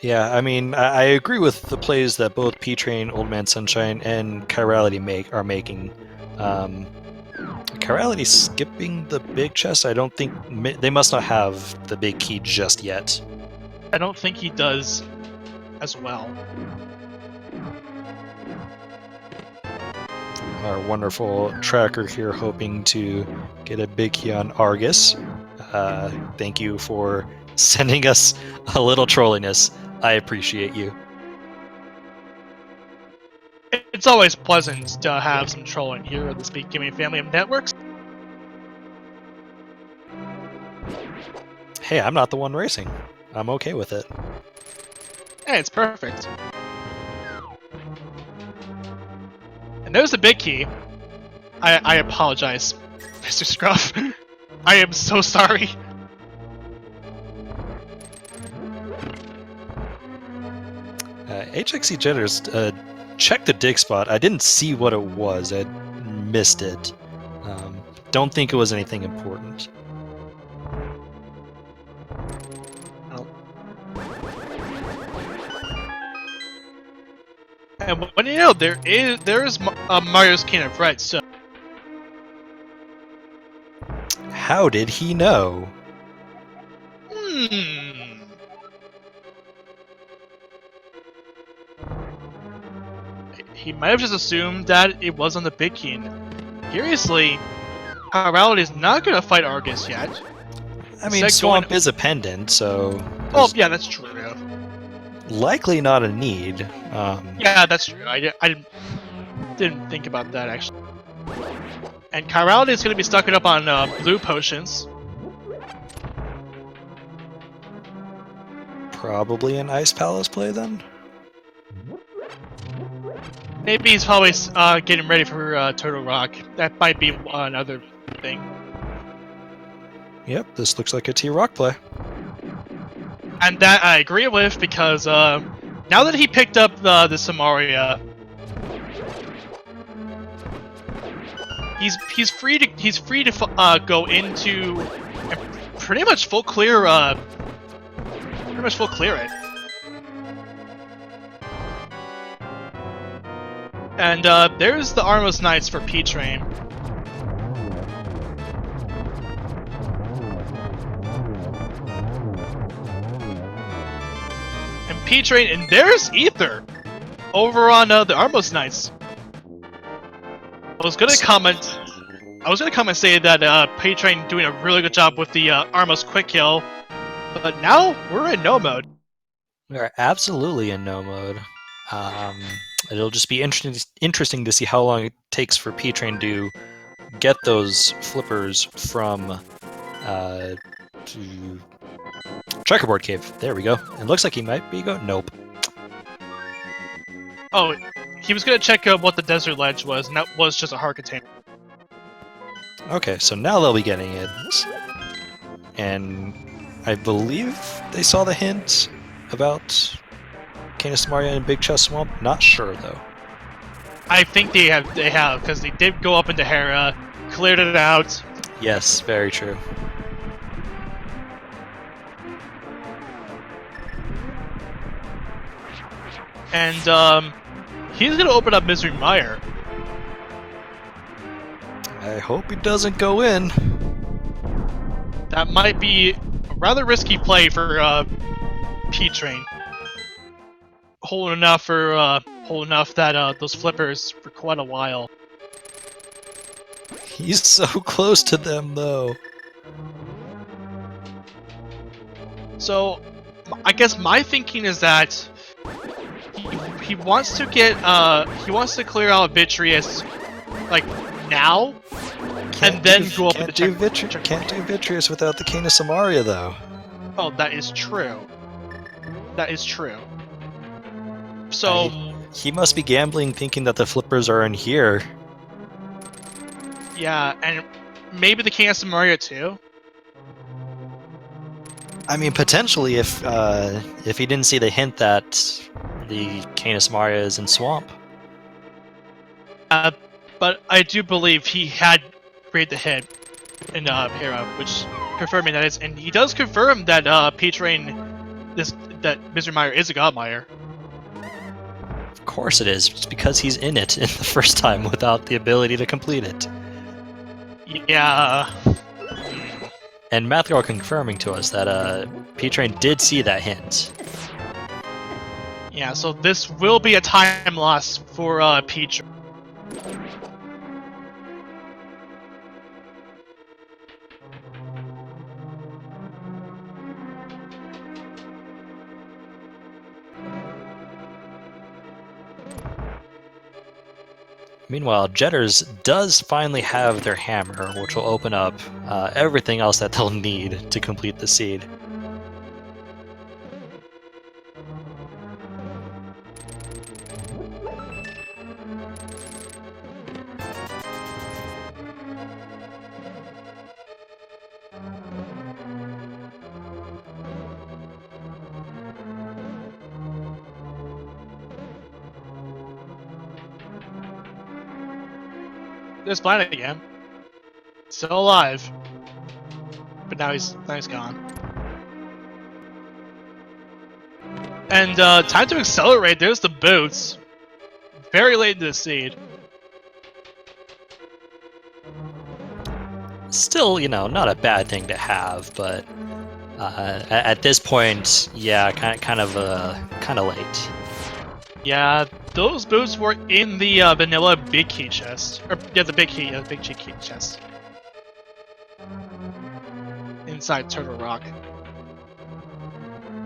Yeah, I mean, I agree with the plays that both P-Train, Old Man Sunshine, and Chirality are making. Chirality skipping the big chest, I don't think... They must not have the big key just yet. I don't think he does as well. Our wonderful tracker here hoping to get a big key on Argus. Thank you for sending us a little trolliness. I appreciate you. It's always pleasant to have some trolling here at the Speak Gaming family of networks. Hey, I'm not the one racing. I'm okay with it. Hey, it's perfect. And there's the big key. I apologize, Mr. Scruff. I am so sorry. HXC Jitters, check the dig spot. I didn't see what it was. I missed it. Don't think it was anything important. And when you know there is Mario's King of Fright, so how did he know? He might have just assumed that it was on the big key. Curiously, Chirality is not going to fight Argus yet. I mean, Swamp is a pendant, so... Oh, yeah, that's true. Likely not a need. Yeah, that's true. I didn't think about that, actually. And Chirality is going to be stocking up on blue potions. Probably an Ice Palace play, then? Maybe he's probably getting ready for Turtle Rock. That might be another thing. Yep, this looks like a T-Rock play. And that I agree with, because now that he picked up the Samaria, he's free to go into and pretty much full clear it. And there's the Armos Knights for P-Train. And P-Train, and there's Ether over on the Armos Knights. I was gonna comment and say that P-Train doing a really good job with the Armos quick kill, but now we're in no mode. We are absolutely in no mode. It'll just be interesting to see how long it takes for P-Train to get those flippers from to Checkerboard Cave. There we go. It looks like he might be going. Nope. Oh, he was gonna check what the desert ledge was, and that was just a heart container. Okay, so now they'll be getting it. And I believe they saw the hint about Canis Maria and Big Chest Swamp. Not sure though. I think they have, because they did go up into Hera, cleared it out. Yes, very true. And he's gonna open up Misery Mire. I hope he doesn't go in. That might be a rather risky play for P-Train. Holding enough that those flippers for quite a while. He's so close to them though. So, I guess my thinking is that he wants to get he wants to clear out Vitreous like now, and then go up into Can't do Vitreous without the Canis Maria though. Oh, that is true. That is true. So he must be gambling, thinking that the flippers are in here. yeah, and maybe the Canis Maria too. I mean, potentially if he didn't see the hint that the Canis Maria is in Swamp. But I do believe he had read the hint in Hera, which confirming that is, and he does confirm that P-Train, that Misery Mire is a God Mire. Of course it is. It's because he's in it in the first time without the ability to complete it. Yeah. And Mathgar confirming to us that P-Train did see that hint. Yeah, so this will be a time loss for P-Train. Meanwhile, Jetters does finally have their hammer, which will open up everything else that they'll need to complete the seed. There's Planet again. Still alive. But now he's gone. And time to accelerate. There's the boots. Very late into the seed. Still, not a bad thing to have, but at this point, yeah, kind of late. Yeah, those boots were in the vanilla big key chest. Or yeah, the big key chest. Inside Turtle Rock.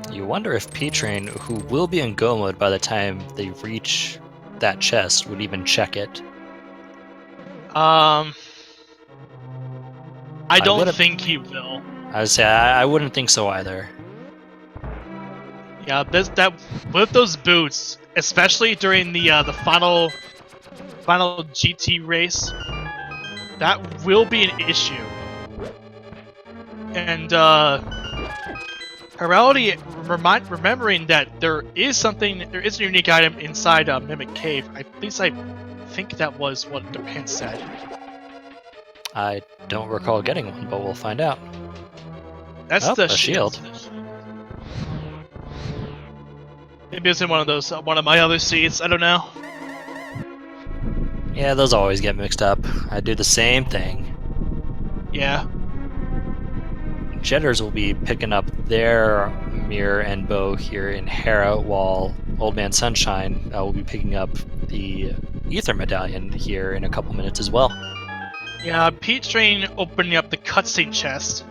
You wonder if P-Train, who will be in go mode by the time they reach that chest, would even check it. I don't think he will. I would say I wouldn't think so either. Yeah, with those boots, especially during the final GT race, that will be an issue. And Heraldi remembering that there is a unique item inside Mimic Cave. At least I think that was what the hint said. I don't recall getting one, but we'll find out. That's the shield. Maybe it's in one of my other seats. I don't know. Yeah, those always get mixed up. I do the same thing. Yeah. Jetters will be picking up their mirror and bow here in Hera, while Old Man Sunshine will be picking up the Ether Medallion here in a couple minutes as well. Yeah, P-Train opening up the cutscene chest.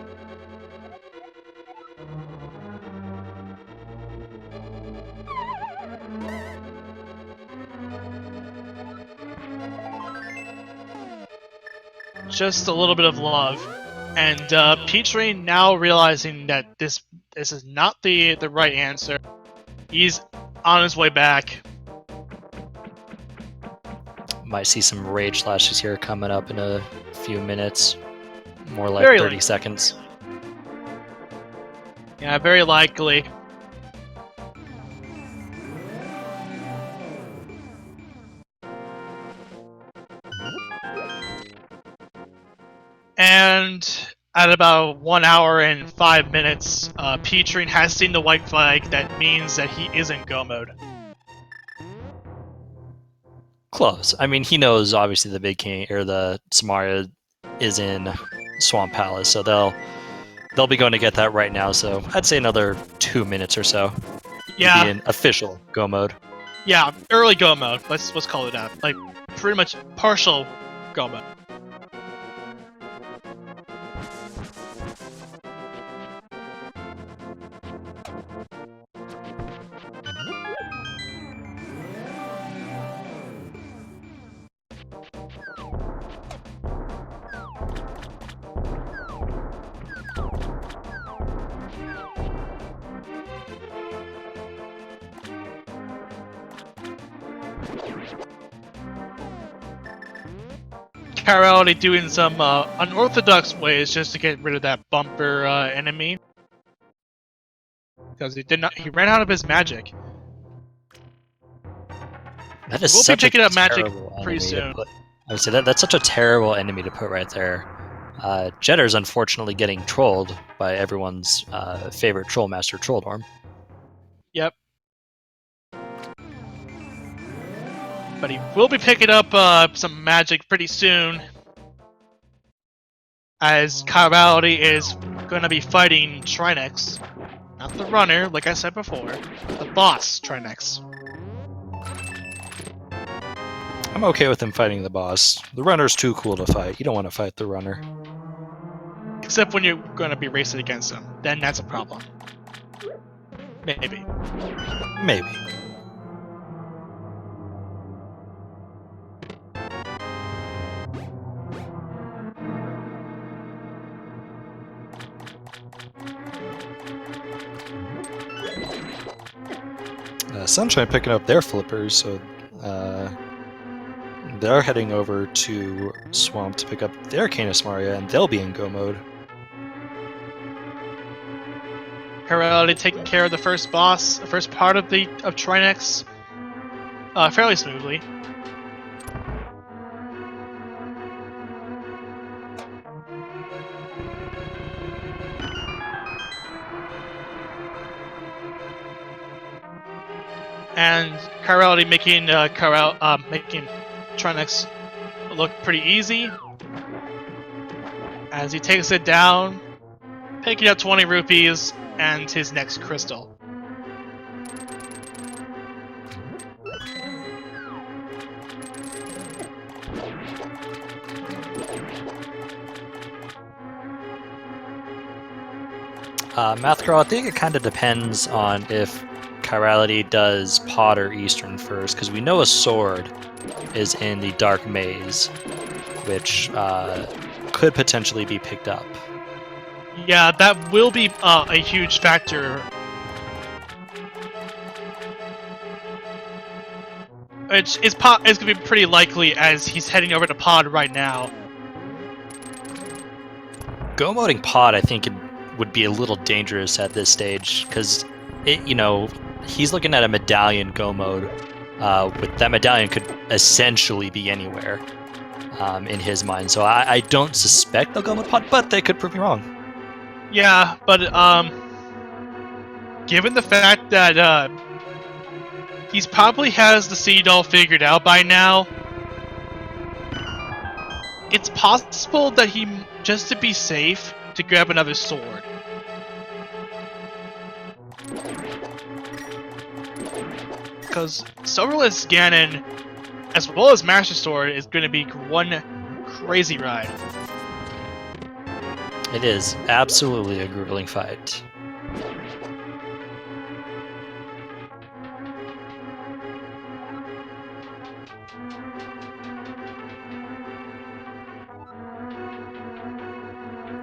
Just a little bit of love. And P-Train now realizing that this is not the right answer. He's on his way back. Might see some rage slashes here coming up in a few minutes. More like Very 30 late. seconds. Yeah, very likely. And at about 1 hour and 5 minutes, P-Train has seen the white flag. That means that he is in go mode. Close. I mean, he knows obviously the Big King or the Samaria is in Swamp Palace, so they'll be going to get that right now. So I'd say another 2 minutes or so. Yeah, Be in official go mode. yeah, early go mode. Let's call it that. Like pretty much partial go mode. Carality doing some unorthodox ways just to get rid of that bumper enemy. Because he ran out of his magic. That is We'll be such picking a up magic terrible pretty enemy soon. to put. I would say that's such a terrible enemy to put right there. Jetter's unfortunately getting trolled by everyone's favorite troll master, Trolldorm. Yep. But he will be picking up some magic pretty soon. As Carality is going to be fighting Trinex. Not the runner, like I said before. The boss, Trinex. I'm okay with him fighting the boss. The runner's too cool to fight. You don't want to fight the runner. Except when you're going to be racing against him. Then that's a problem. Maybe. Maybe. Sunshine picking up their flippers, so they're heading over to Swamp to pick up their Canis Maria, and they'll be in go mode. Carality taking care of the first boss, the first part of Trinex, fairly smoothly. And Carality making making Trinex look pretty easy as he takes it down, picking up 20 rupees and his next crystal. Math Girl, I think it kind of depends on if Chirality does Pod or Eastern first, because we know a sword is in the Dark Maze, which could potentially be picked up. Yeah, that will be a huge factor. It's going to be pretty likely as he's heading over to Pod right now. Go moding Pod, I think, would be a little dangerous at this stage, because he's looking at a medallion go mode. With that medallion could essentially be anywhere in his mind. So I don't suspect they'll go mode Pod, but they could prove me wrong. Yeah, but given the fact that he's probably has the Seed all figured out by now, it's possible that he, just to be safe, to grab another sword. Because Silverless Ganon, as well as Master Sword, is going to be one crazy ride. It is absolutely a grueling fight.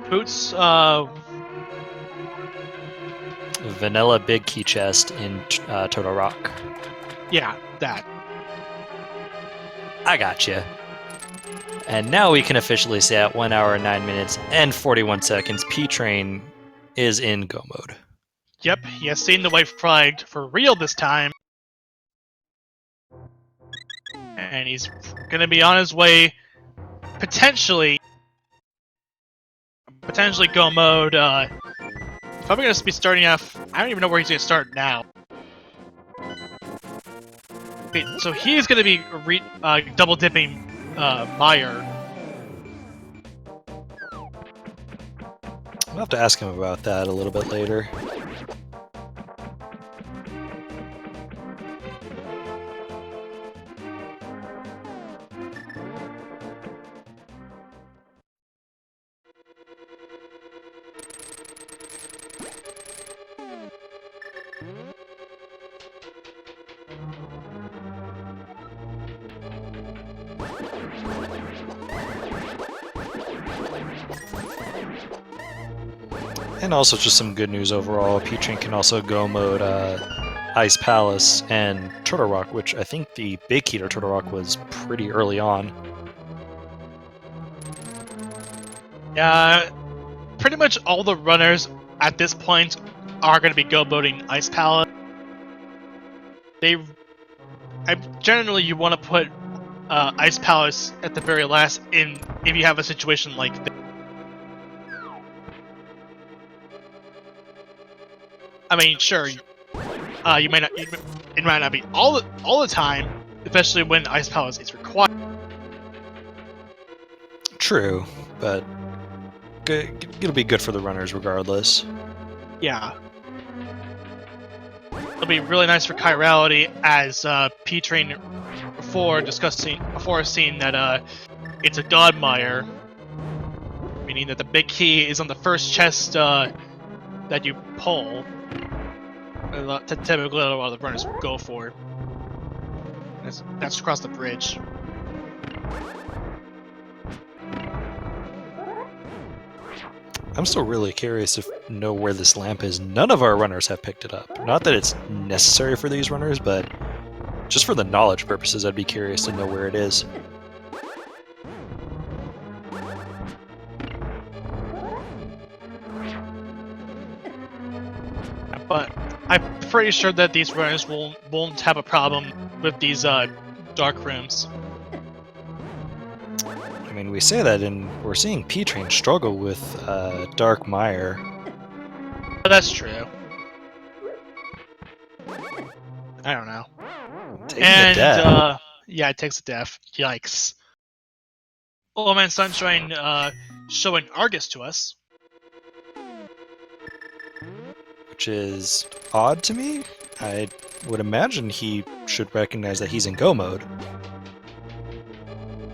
Boots, Vanilla big key chest in Total Rock. yeah, that. I gotcha. And now we can officially say at 1 hour, 9 minutes, and 41 seconds, P-Train is in go mode. Yep, he has seen the white flag for real this time. And he's gonna be on his way, potentially go mode. Probably gonna be starting off. I don't even know where he's gonna start now. Wait, so he's gonna be double dipping Meyer. I'll have to ask him about that a little bit later. And also just some good news overall. P-Train can also go mode Ice Palace and Turtle Rock, which I think the big key to Turtle Rock was pretty early on. Yeah, pretty much all the runners at this point are going to be go boating Ice Palace. Generally you want to put Ice Palace at the very last if you have a situation like this. I mean, sure, it might not be all the time, especially when Ice Palace is required. True, but it'll be good for the runners regardless. Yeah. It'll be really nice for chirality as P-Train before seeing that it's a Godmire, meaning that the big key is on the first chest that you pull. Typically, a lot of the runners go for. That's across the bridge. I'm still really curious to know where this lamp is. None of our runners have picked it up. Not that it's necessary for these runners, but just for the knowledge purposes, I'd be curious to know where it is. But I'm pretty sure that these runners won't have a problem with these dark rooms. I mean, we say that, and we're seeing P-Train struggle with Dark Mire. But that's true. I don't know. Taking a death. Yeah, it takes a death. Yikes. Oh man, Sunshine showing Argus to us. Which is odd to me. I would imagine he should recognize that he's in go mode.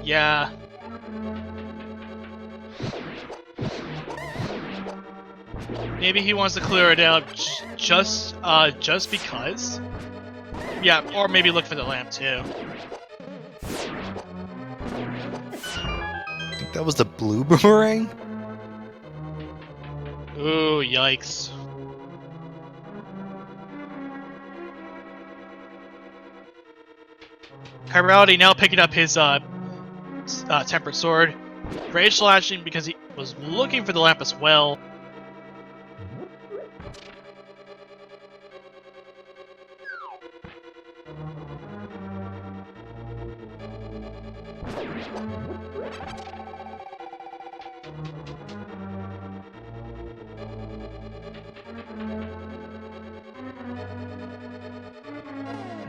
Yeah. Maybe he wants to clear it out just because. Yeah, or maybe look for the lamp too. I think that was the blue boomerang? Ooh, yikes. Chirality now picking up his tempered sword. Rage slashing because he was looking for the lamp as well.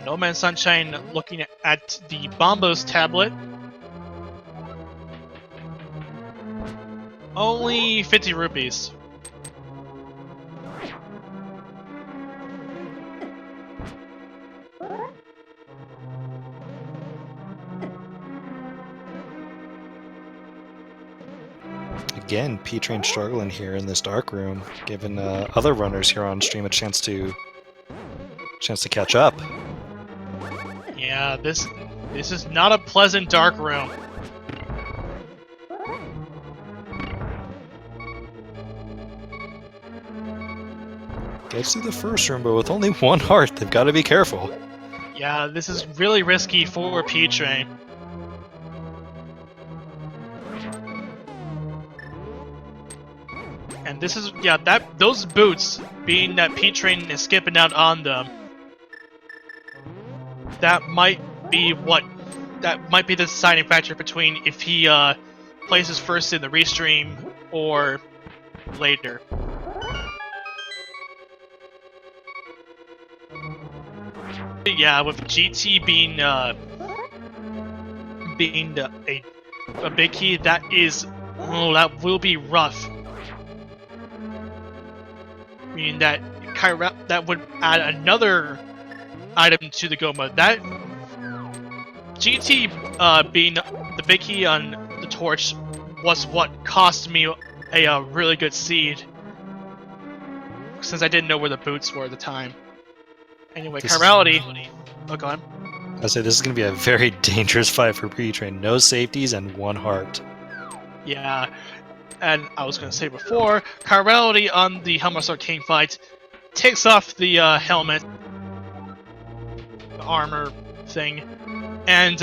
No Man's Sunshine looking at the Bombos tablet. Only 50 rupees. Again, P-Train struggling here in this dark room, giving other runners here on stream a chance to catch up. Yeah, this is not a pleasant dark room. Gets to the first room, but with only one heart, they've got to be careful. Yeah, this is really risky for P-Train. And this is those boots, being that P-Train is skipping out on them, that might be the deciding factor between if he places first in the restream or later. Yeah, with GT being a big key, that will be rough. Meaning that that would add another item to the Go mode. That GT being the big key on the torch was what cost me a really good seed, since I didn't know where the boots were at the time. Anyway, chirality. Oh, go on. I say this is going to be a very dangerous fight for P-Train. No safeties and 1 heart. Yeah, and I was going to say before, chirality on the Helmut Arcane fight takes off the helmet, the armor thing, and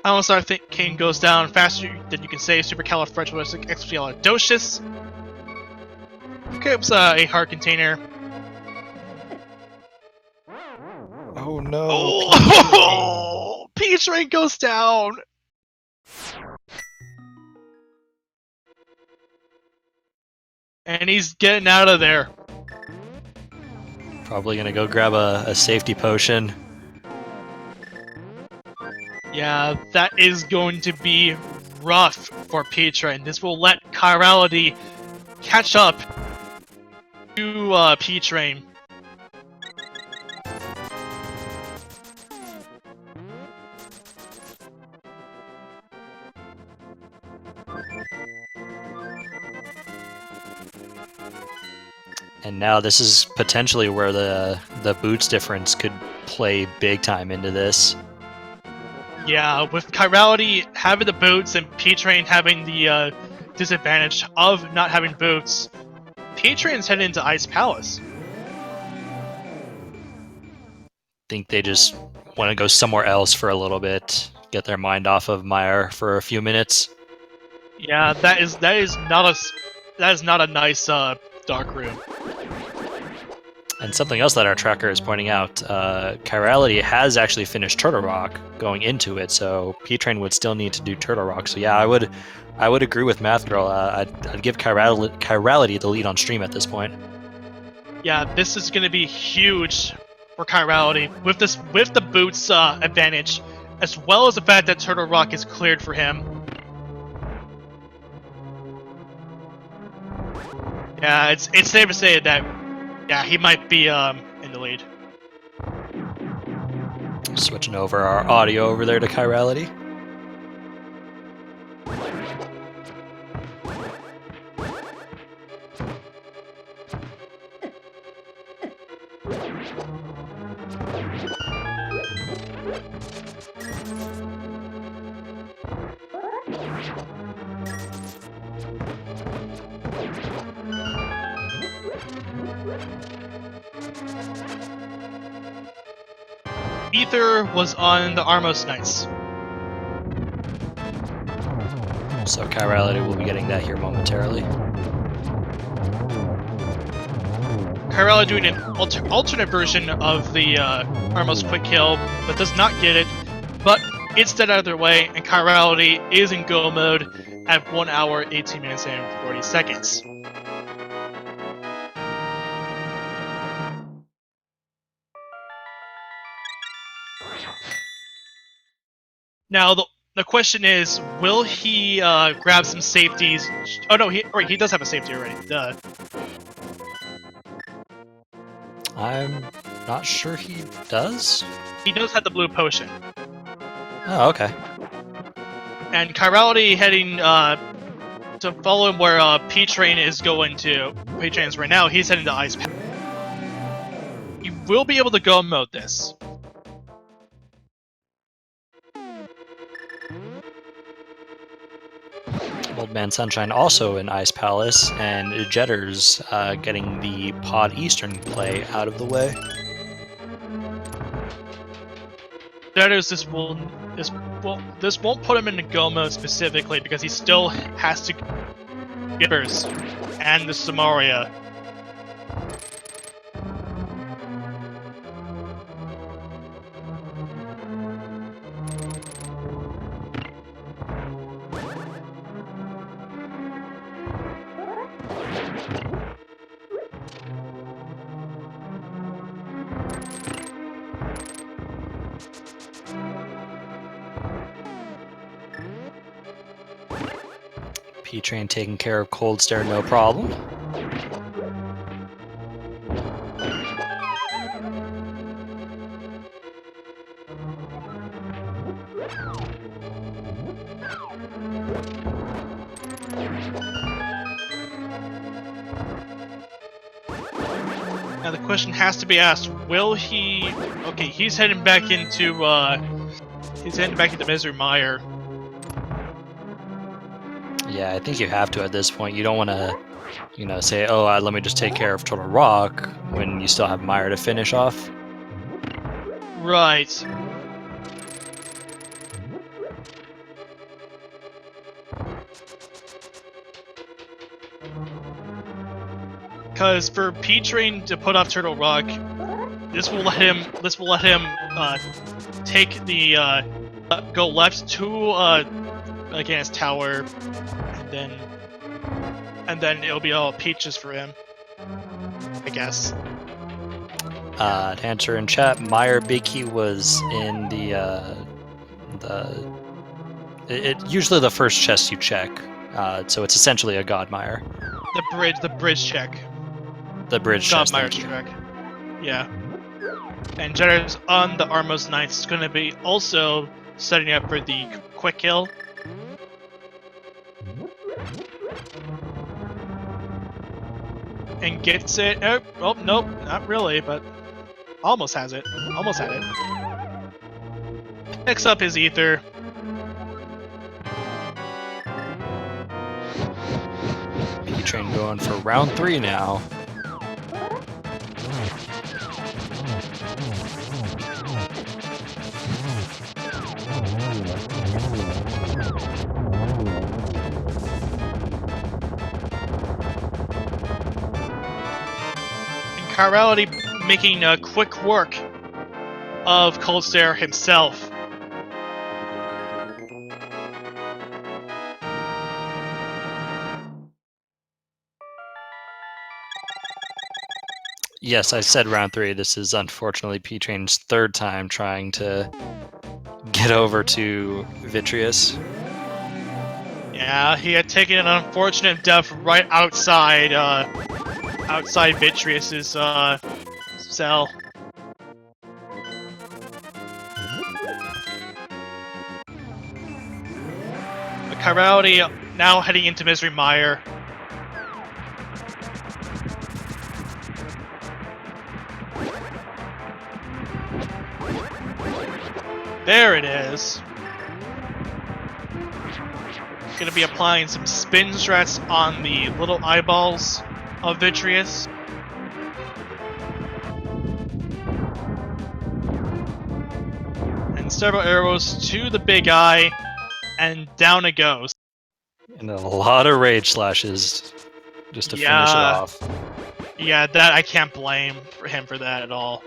Helmut Arcane goes down faster than you can say. Supercalifragilisticexpialidocious. Equips a heart container. Oh no! Oh, P-Train goes down. And he's getting out of there. Probably gonna go grab a safety potion. Yeah, that is going to be rough for P-Train. This will let chirality catch up to P-Train. And now this is potentially where the boots difference could play big time into this. Yeah, with chirality having the boots and P-Train having the disadvantage of not having boots, P-Train's heading into Ice Palace. Think they just want to go somewhere else for a little bit, get their mind off of Meyer for a few minutes. Yeah, that is not a nice dark room. And something else that our tracker is pointing out, chirality has actually finished Turtle Rock going into it, so P-Train would still need to do Turtle Rock. So yeah, I would agree with Math Girl. I'd give chirality the lead on stream at this point. Yeah, this is going to be huge for chirality with the boots advantage, as well as the fact that Turtle Rock is cleared for him. Yeah, it's safe to say that, yeah, he might be in the lead. Switching over our audio over there to chirality. Ether was on the Armos Knights. So chirality will be getting that here momentarily. Chirality doing an alternate version of the Armos Quick Kill, but does not get it. But it's dead either way, and chirality is in go mode at 1 hour, 18 minutes, and 40 seconds. Now, the question is, will he grab some safeties? Oh no, he does have a safety already. Duh. I'm not sure he does. He does have the blue potion. Oh, okay. And chirality heading to follow him where P-Train is going to. P-Train is right now. He's heading to Ice Palace. He will be able to go mode this. Old Man Sunshine also in Ice Palace, and Jetters getting the Pod Eastern play out of the way. Jetters, this won't put him into go mode specifically because he still has to Gibbers, and the Samaria. P-Train taking care of Cold Stare, no problem. Now the question has to be asked: will he? Okay, he's heading back into Misery Mire. Yeah, I think you have to at this point. You don't want to, say, oh, let me just take care of Turtle Rock when you still have Mire to finish off. Right. Because for P-Train to put off Turtle Rock, this will let him take the go left to against tower, and then it'll be all peaches for him, I guess. To answer in chat, Mire Big Key was in usually the first chest you check, so it's essentially a God Mire. The bridge check. The bridge God chest. Mire's check. Yeah. And Jetter's on the Armos Knights is going to be also setting up for the quick kill. And gets it. Oh, well, nope, not really, but almost has it. Almost had it. Picks up his ether. P-Train going for round 3 now. Chirality making quick work of Cold Stare himself. Yes, I said round 3. This is unfortunately P-Train's 3rd time trying to get over to Vitreous. Yeah, he had taken an unfortunate death right outside Vitreous's cell. But Chirality now heading into Misery Mire. There it is. Gonna be applying some spin strats on the little eyeballs of Vitreous. And several arrows to the big eye, and down it goes. And a lot of rage slashes just to finish it off. Yeah, that I can't blame him for that at all.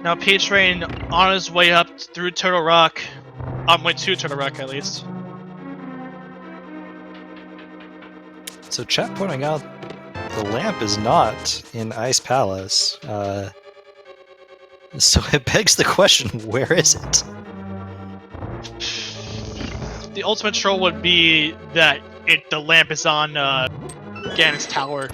Now P-Train on his way up through Turtle Rock. Went to Turtle Rock at least. So chat pointing out the lamp is not in Ice Palace. So it begs the question, where is it? The ultimate troll would be that the lamp is on Ganon's tower.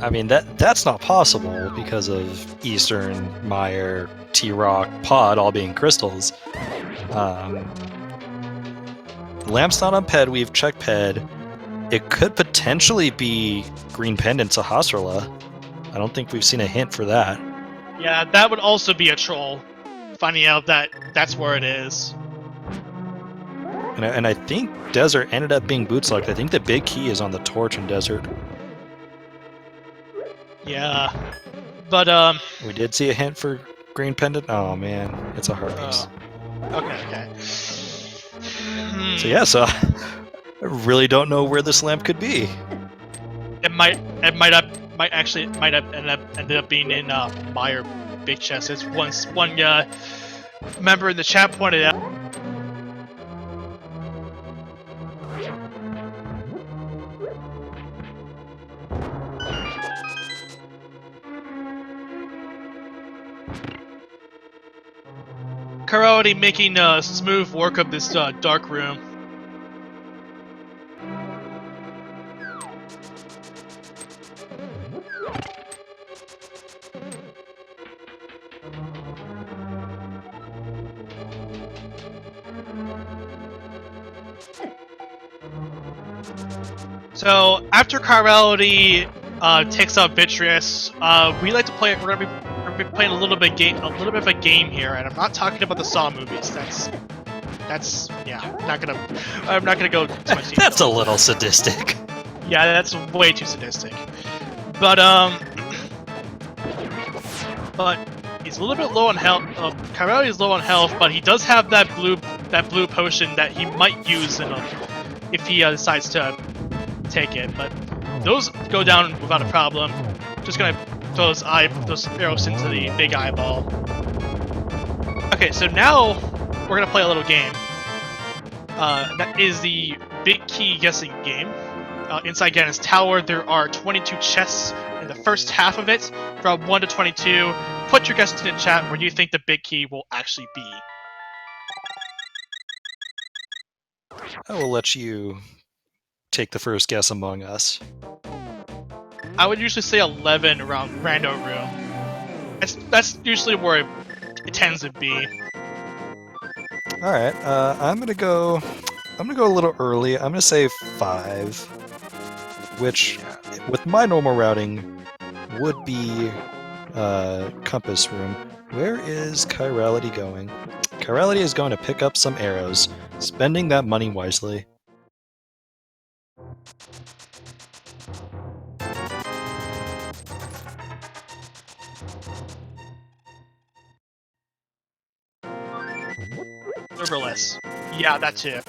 I mean, that's not possible because of Eastern, Mire, T-Rock, Pod all being crystals. Lamp's not on Ped, we've checked Ped. It could potentially be Green Pendant to Hasrala. I don't think we've seen a hint for that. Yeah, that would also be a troll. Finding out that that's where it is. And I think Desert ended up being boot select. I think the big key is on the torch in Desert. Yeah. But, We did see a hint for Green Pendant. Oh, man. It's a heart piece. Okay. So, yeah, so I really don't know where this lamp could be. It might ended up being in my or big chest, as one member in the chat pointed out. Karate making smooth work of this dark room. So after Chirality takes out Vitreous, we like to play. We're gonna be playing a little bit of a game here, and I'm not talking about the Saw movies. That's yeah. I'm not gonna go too much detail. That's a little sadistic. Yeah, that's way too sadistic. But he's a little bit low on health. Chirality is low on health, but he does have that blue potion that he might use if he decides to take it. But those go down without a problem. Just gonna throw those arrows into the big eyeball. Okay, so now we're gonna play a little game. That is the big key guessing game. Inside Ganon's tower, there are 22 chests in the first half of it, from 1 to 22. Put your guesses in the chat where you think the big key will actually be. I will let you take the first guess among us. I would usually say 11 around Rando Room. That's usually where it tends to be. All right, I'm gonna go a little early. I'm gonna say 5, which, with my normal routing, would be Compass Room. Where is Chirality going? Chirality is going to pick up some arrows, spending that money wisely. Serverless. Yeah, that too.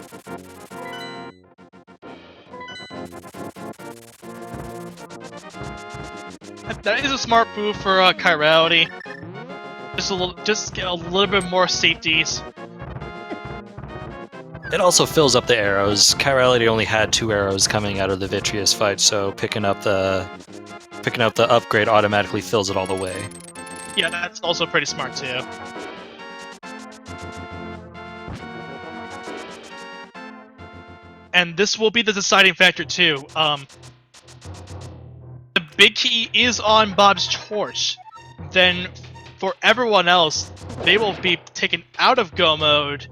That is a smart move for Chirality. Just get a little bit more safeties. It also fills up the arrows. Chirality only had 2 arrows coming out of the Vitreous fight, so picking up the upgrade automatically fills it all the way. Yeah, that's also pretty smart too. And this will be the deciding factor too. The big key is on Bob's torch. Then for everyone else, they will be taken out of Go mode,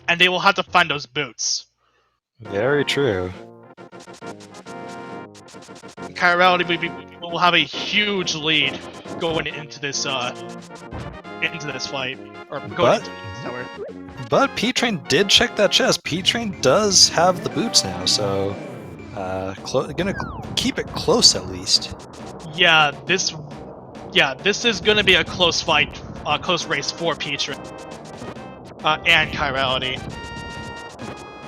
and they will have to find those boots. Very true. Chirality will have a huge lead going into this fight, or going into this tower. But P-Train did check that chest. P-Train does have the boots now, so gonna keep it close at least. Yeah, this is gonna be a close fight, close race for P-Train and Chirality.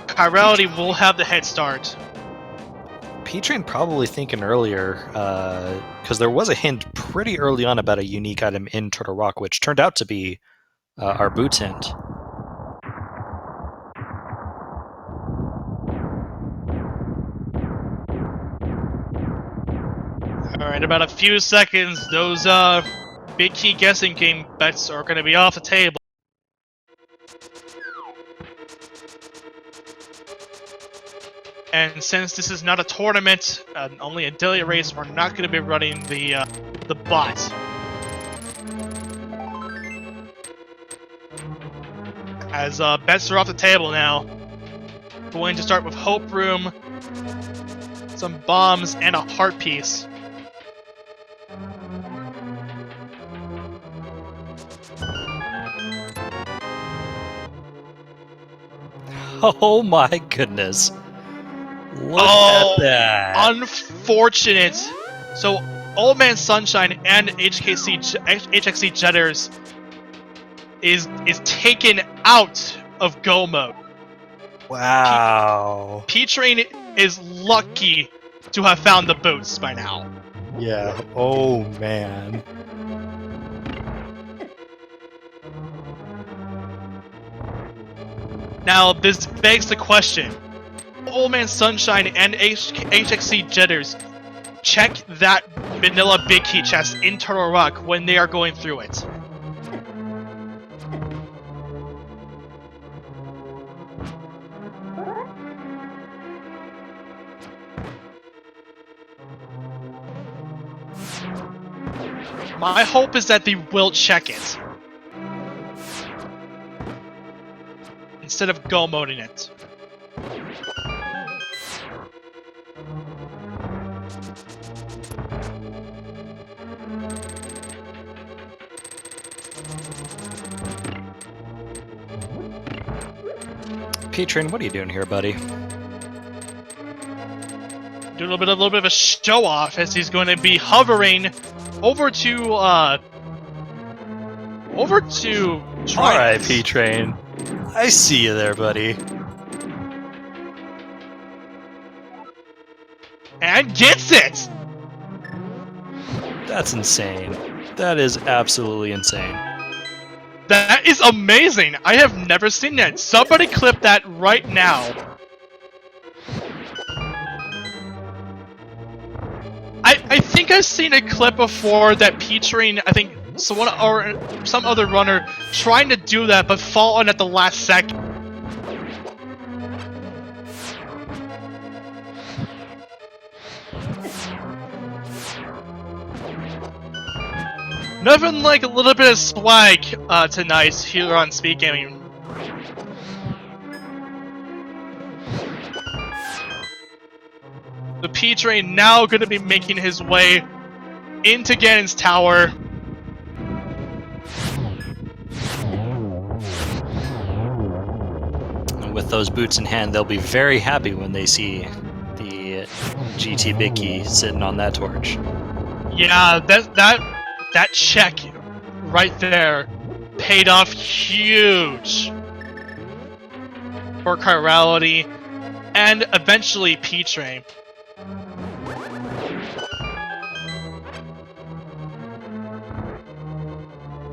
Chirality will have the head start. P-Train probably thinking earlier, because there was a hint pretty early on about a unique item in Turtle Rock, which turned out to be our boots hint. Alright, about a few seconds, those big key guessing game bets are going to be off the table. And since this is not a tournament, only a daily race, we're not going to be running the bot. As bets are off the table now. Going to start with Hope Room, some bombs, and a heart piece. Oh my goodness. Look Oh, at that. unfortunate. So Old Man Sunshine and HXC Jetters is taken out of go mode. Wow. P-Train is lucky to have found the boots by now. Yeah. Oh man. Now this begs the question: Old Man Sunshine and HXC Jetters check that vanilla big key chest in Turtle Rock when they are going through it. My hope is that they will check it instead of go moding it. P-Train, what are you doing here, buddy? Doing a little bit of a show off as he's going to be hovering over to Alright, P-Train. I see you there, buddy. And gets it! That's insane. That is absolutely insane. That is amazing! I have never seen that. Somebody clip that right now. I think I've seen a clip before that P-Train, I think someone or some other runner trying to do that but falling at the last second. Nothing like a little bit of swag tonight here on Speed Gaming. The P-Train now going to be making his way into Ganon's tower. And with those boots in hand, they'll be very happy when they see the GT Big Key sitting on that torch. Yeah, that check right there paid off huge for Chirality and eventually P-Train.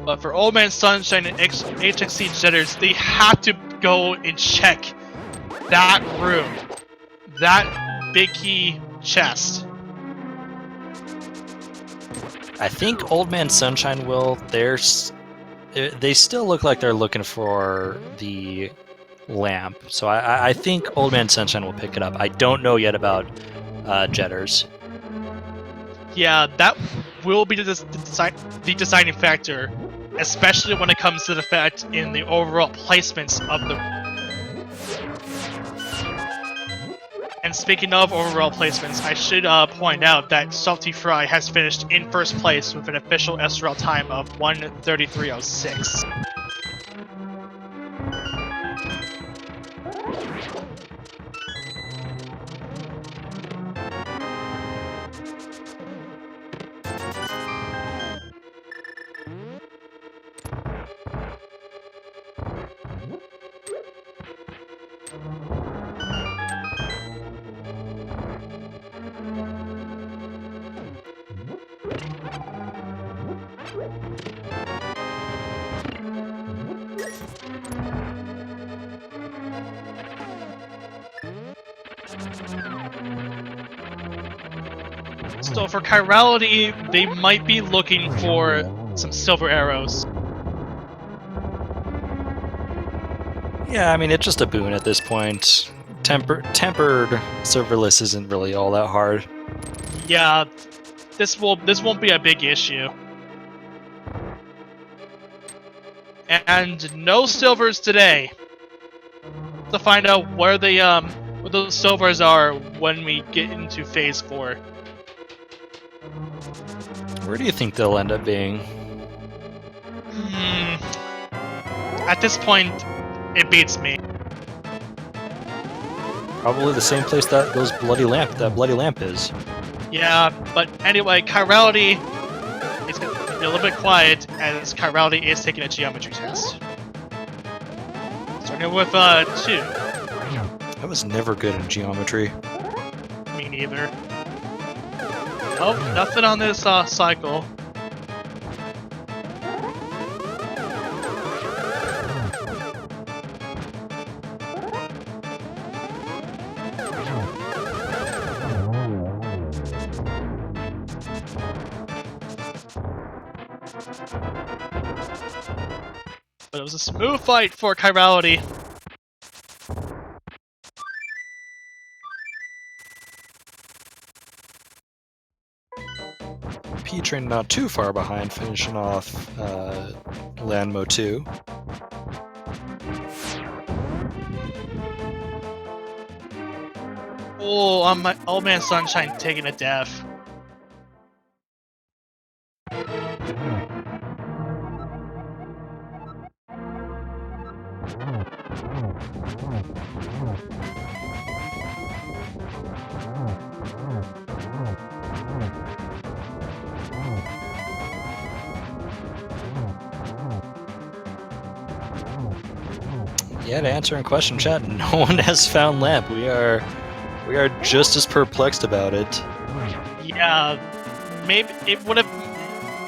But for Old Man Sunshine and HXC Jetters, they have to go and check that room, that big key chest. I think Old Man Sunshine will. They still look like they're looking for the lamp, so I think Old Man Sunshine will pick it up. I don't know yet about Jetters. Yeah, that will be the deciding factor, especially when it comes to the fact in the overall placements of the. And speaking of overall placements, I should point out that Salty Fry has finished in first place with an official SRL time of 1:33.06. So for Chirality, they might be looking for some silver arrows. Yeah, I mean, it's just a boon at this point. Tempered serverless isn't really all that hard. Yeah, this won't be a big issue. And no silvers today. To find out where those silvers are when we get into phase 4. Where do you think they'll end up being? At this point, it beats me. Probably the same place that bloody lamp is. Yeah, but anyway, chirality is going to be a little bit quiet as chirality is taking a geometry test. Starting with 2. I was never good in geometry. Me neither. Oh, nothing on this cycle. But it was a smooth fight for chirality. P-Train not too far behind, finishing off Landmo 2. Oh, my Old Man Sunshine taking a death. Yeah, to answer your question, chat, no one has found Lamp. We are just as perplexed about it. Yeah, maybe it would have.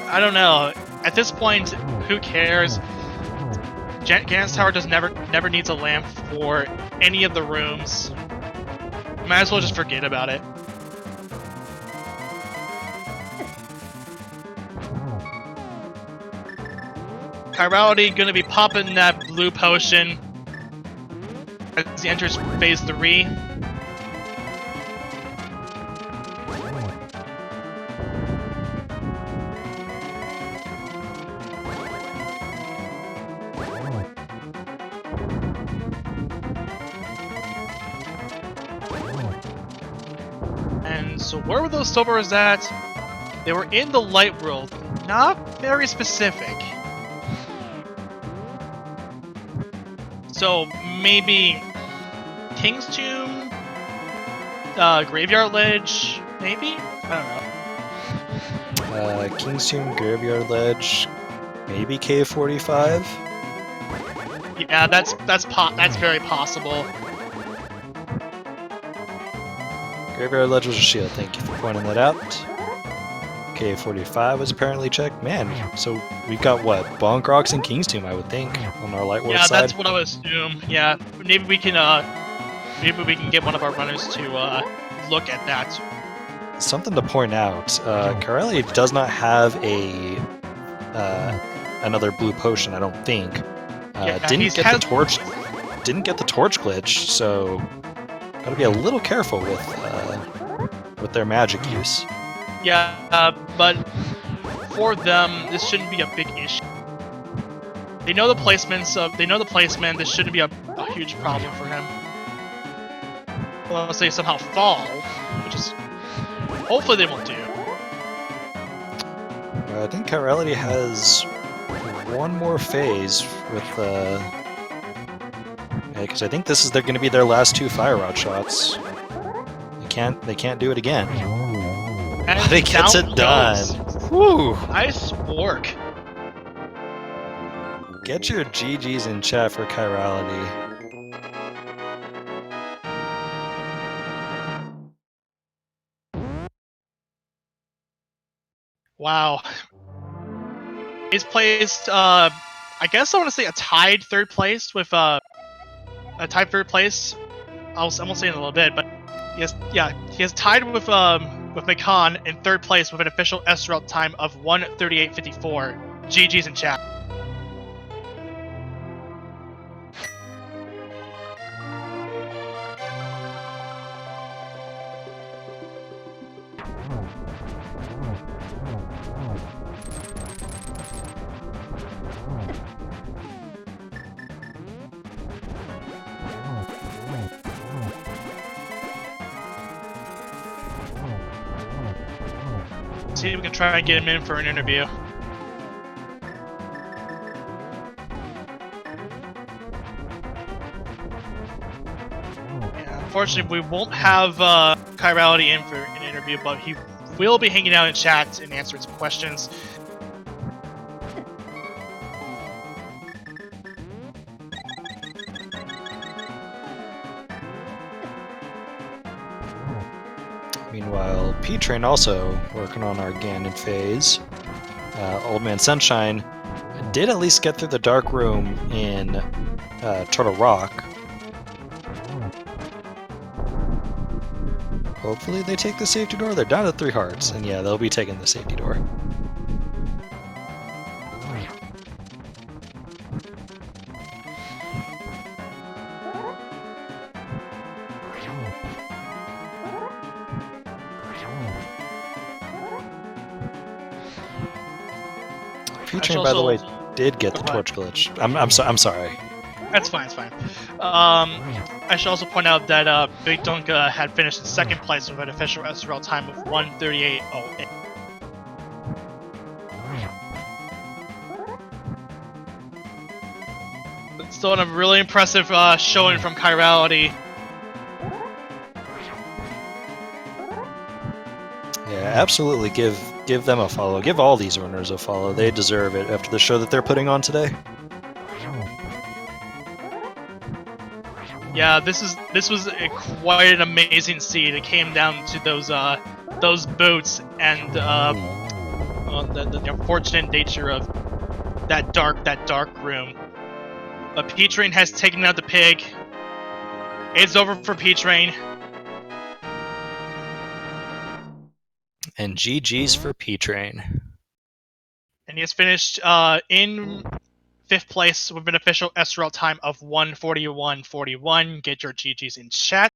I don't know. At this point, who cares? Gan's Tower never needs a lamp for any of the rooms. Might as well just forget about it. Chirality gonna be popping that blue potion as he enters phase 3. And so where were those silvers at? They were in the light world. Not very specific. So maybe King's Tomb, Graveyard Ledge, maybe? I don't know. King's Tomb, Graveyard Ledge, maybe K45. Yeah, that's very possible. Graveyard Ledge was a shield. Thank you for pointing that out. K45 was apparently checked. Man, so we've got what? Bonk Rocks and King's Tomb, I would think, on our light world side. Yeah, that's what I would assume. Yeah, maybe we can get one of our runners to look at that. Something to point out: Corelli does not have a another blue potion. I don't think. Didn't get the torch glitch, so gotta be a little careful with their magic use. Yeah, but for them, this shouldn't be a big issue. They know the placements. They know the placement. This shouldn't be a huge problem for him. Unless they somehow fall, which is hopefully they won't do. I think Chirality has one more phase with because I think this is going to be their last 2 fire rod shots. They can't do it again. And but it gets it done. Woo! Nice work. Get your GGs in chat for Chirality. Wow. He's placed, I guess I want to say a tied 3rd place with, a tied 3rd place. I'm gonna say in a little bit, but he has tied with McCon in 3rd place with an official S route time of 1:38.54. GG's in chat. See if we can try and get him in for an interview. Yeah. unfortunately, we won't have Chirality in for an interview, but he will be hanging out in chat and answering some questions. Meanwhile, P-Train also working on our Ganon phase. Old Man Sunshine did at least get through the dark room in Turtle Rock. Hopefully they take the safety door. They're down to 3 hearts, and yeah, they'll be taking the safety door. P-Train, by the way, did get the torch glitch. I'm sorry. That's fine. It's fine. I should also point out that Big Dunka had finished in second place with an official SRL time of 1:38.08. But still, a really impressive showing from Chirality. Yeah, absolutely. Give them a follow. Give all these runners a follow. They deserve it after the show that they're putting on today. Yeah, this was quite an amazing scene. It came down to those boots and the unfortunate nature of that dark room. But P-Train has taken out the pig. It's over for P-Train. And GG's for P-Train. And he has finished in 5th place with an official SRL time of 1:41.41. Get your GG's in chat.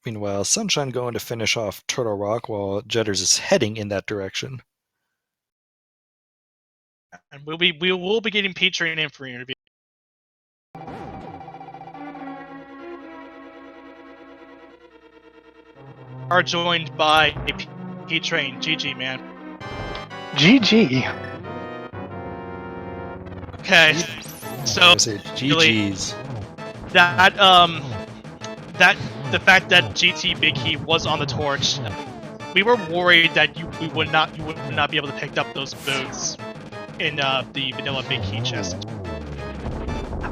Meanwhile, Sunshine going to finish off Turtle Rock while Jetters is heading in that direction. And we will be getting P-Train in for an interview. Are joined by P-Train. GG, man. GG. Okay, so GG's. That the fact that GT Big Key was on the torch, we were worried that you would not be able to pick up those boots in the vanilla Big Key chest.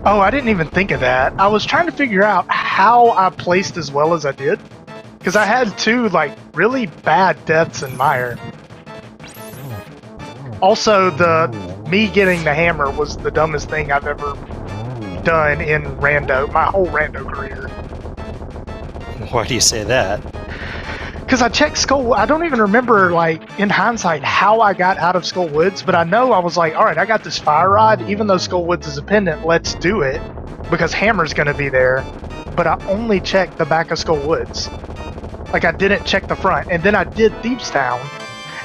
Oh, I didn't even think of that. I was trying to figure out how I placed as well as I did, because I had 2 like really bad deaths in Mire. Also, me getting the hammer was the dumbest thing I've ever done in Rando, my whole Rando career. Why do you say that? Because I checked Skull. I don't even remember, like, in hindsight, how I got out of Skull Woods, but I know I was like, all right, I got this fire rod. Even though Skull Woods is a pendant, let's do it, because Hammer's going to be there. But I only checked the back of Skull Woods. Like, I didn't check the front. And then I did Thieves Town.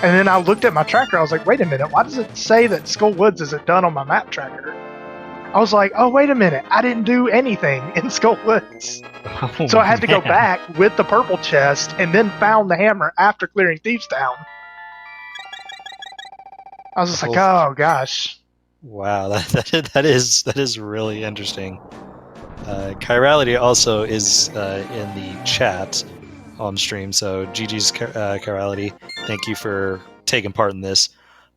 And then I looked at my tracker. I was like, wait a minute. Why does it say that Skull Woods isn't done on my map tracker? I was like, oh, wait a minute. I didn't do anything in Skull Woods. So I had to go back with the purple chest and then found the hammer after clearing Thieves Town. I was just like, oh, gosh. Wow, that is really interesting. Chirality also is in the chat on stream, so GG's Chirality. Thank you for taking part in this.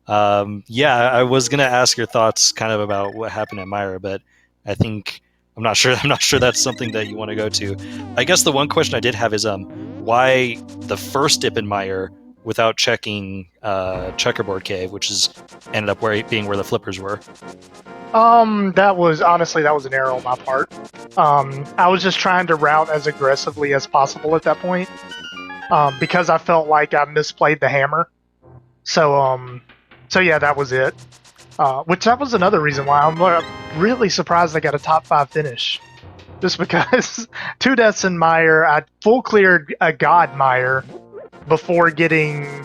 Yeah, I was gonna ask your thoughts kind of about what happened at Myra, but I think I'm not sure that's something that you want to go to. I guess the one question I did have is why the first dip in Myra without checking Checkerboard Cave, which is ended up being where the flippers were. That was an error on my part. I was just trying to route as aggressively as possible at that point, because I felt like I misplayed the hammer. So yeah, that was it. Which that was another reason why I'm really surprised I got a top 5 finish. Just because 2 deaths in Mire, I full cleared a God Mire before checking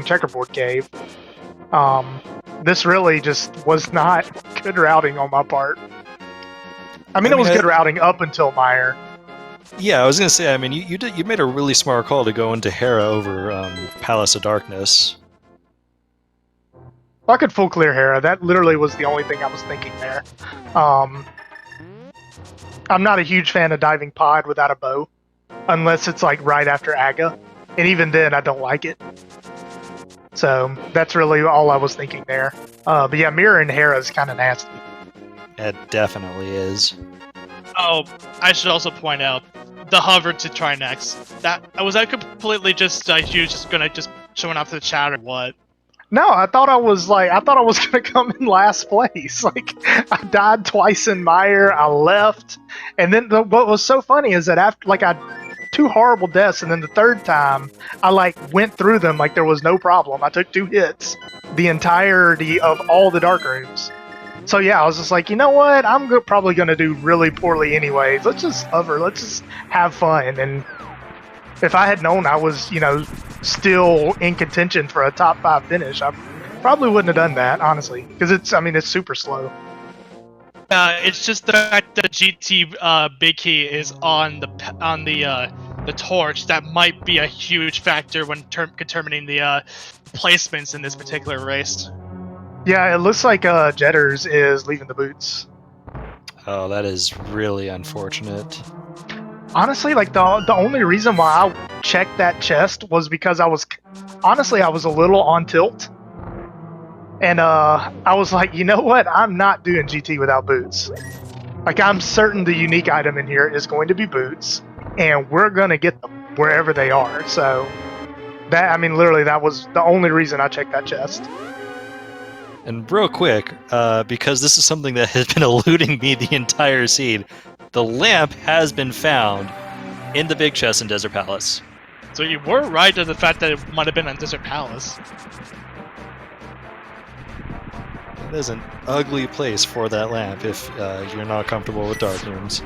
Checkerboard Cave. This really just was not good routing on my part. I mean, it was good routing up until Meyer. Yeah, I was gonna say. I mean, you made a really smart call to go into Hera over Palace of Darkness. I could full clear Hera. That literally was the only thing I was thinking there. I'm not a huge fan of diving pod without a bow, unless it's like right after Aga, and even then I don't like it. So that's really all I was thinking there. But yeah, Mirror and Hera is kind of nasty. It definitely is. Oh, I should also point out the hover to try next. Was that completely just you just gonna just showing off to the chat or what? No, I thought I was gonna come in last place. Like I died twice in Meyer, I left, and then what was so funny is that after I had 2 horrible deaths, and then the 3rd time I went through them like there was no problem. I took 2 hits the entirety of all the dark rooms. So yeah, I was just like, you know what? I'm probably gonna do really poorly anyways. Let's just hover. Let's just have fun. And if I had known I was, still in contention for a top 5 finish, I probably wouldn't have done that, honestly, because it's super slow. It's just the fact that the GT big key is on the torch that might be a huge factor when determining the placements in this particular race. Yeah, it looks like Jetters is leaving the boots. Oh, that is really unfortunate. Honestly, the only reason why I checked that chest was because I was a little on tilt. And I was like, you know what? I'm not doing GT without boots. Like, I'm certain the unique item in here is going to be boots, and we're going to get them wherever they are. So, literally, that was the only reason I checked that chest. And real quick, because this is something that has been eluding me the entire seed, the lamp has been found in the big chest in Desert Palace. So you were right to the fact that it might have been on Desert Palace. It is an ugly place for that lamp if you're not comfortable with dark rooms.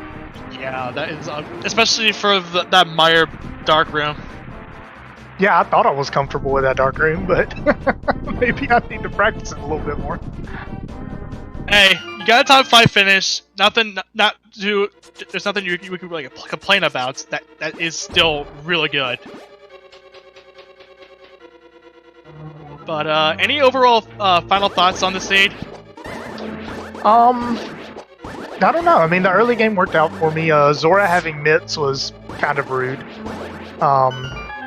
Yeah, that is especially for that Meyer dark room. Yeah, I thought I was comfortable with that dark room, but maybe I need to practice it a little bit more. Hey, you got a top 5 finish. There's nothing you could really complain about. That is still really good. But any overall final thoughts on the seed? I don't know. I mean, the early game worked out for me. Zora having mitts was kind of rude.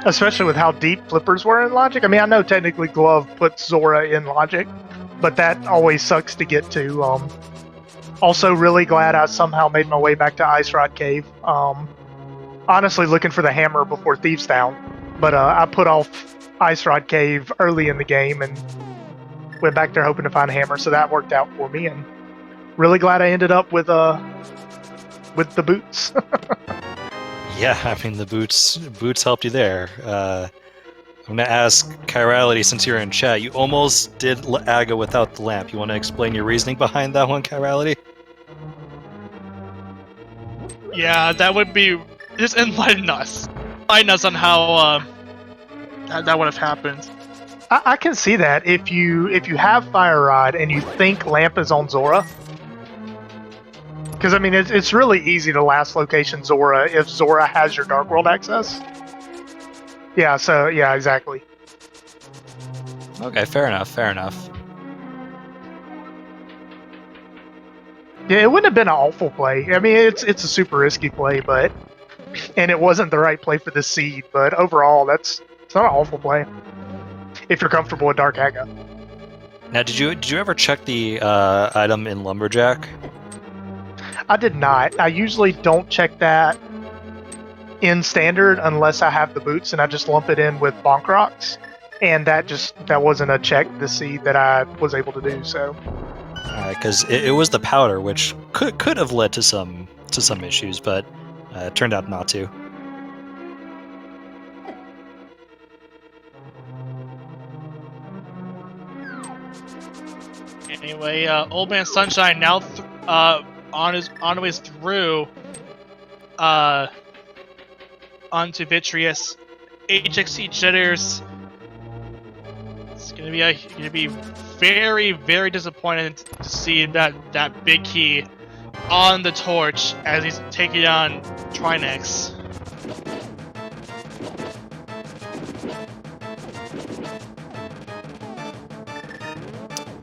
Especially with how deep flippers were in Logic. I mean, I know technically Glove puts Zora in Logic, but that always sucks to get to. Also, really glad I somehow made my way back to Ice Rod Cave. Honestly, looking for the hammer before Thieves Town, but I put off Ice Rod Cave early in the game and went back there hoping to find a hammer, so that worked out for me. And really glad I ended up with the boots. Yeah, I mean the boots helped you there. I'm gonna ask Chirality, since you're in chat. You almost did Aga without the lamp. You want to explain your reasoning behind that one, Chirality? Yeah, that would be just enlighten us. Enlighten us on how that would have happened. I can see that if you have Fire Rod and you think lamp is on Zora. Because, I mean, it's really easy to last location Zora if Zora has your Dark World access. Yeah, so, yeah, exactly. Okay, fair enough. Yeah, it wouldn't have been an awful play. I mean, it's a super risky play, and it wasn't the right play for the seed, but overall, it's not an awful play. If you're comfortable with Dark Aga. Now, did you ever check the item in Lumberjack? I did not. I usually don't check that in standard unless I have the boots, and I just lump it in with Bonk Rocks. And that wasn't a check to see that I was able to do. So, because it was the powder, which could have led to some issues, but it turned out not to. Anyway, Old Man Sunshine now on his way through onto Vitreous. HXC Jitters It's gonna be very, very disappointed to see that big key on the torch as he's taking on Trinex.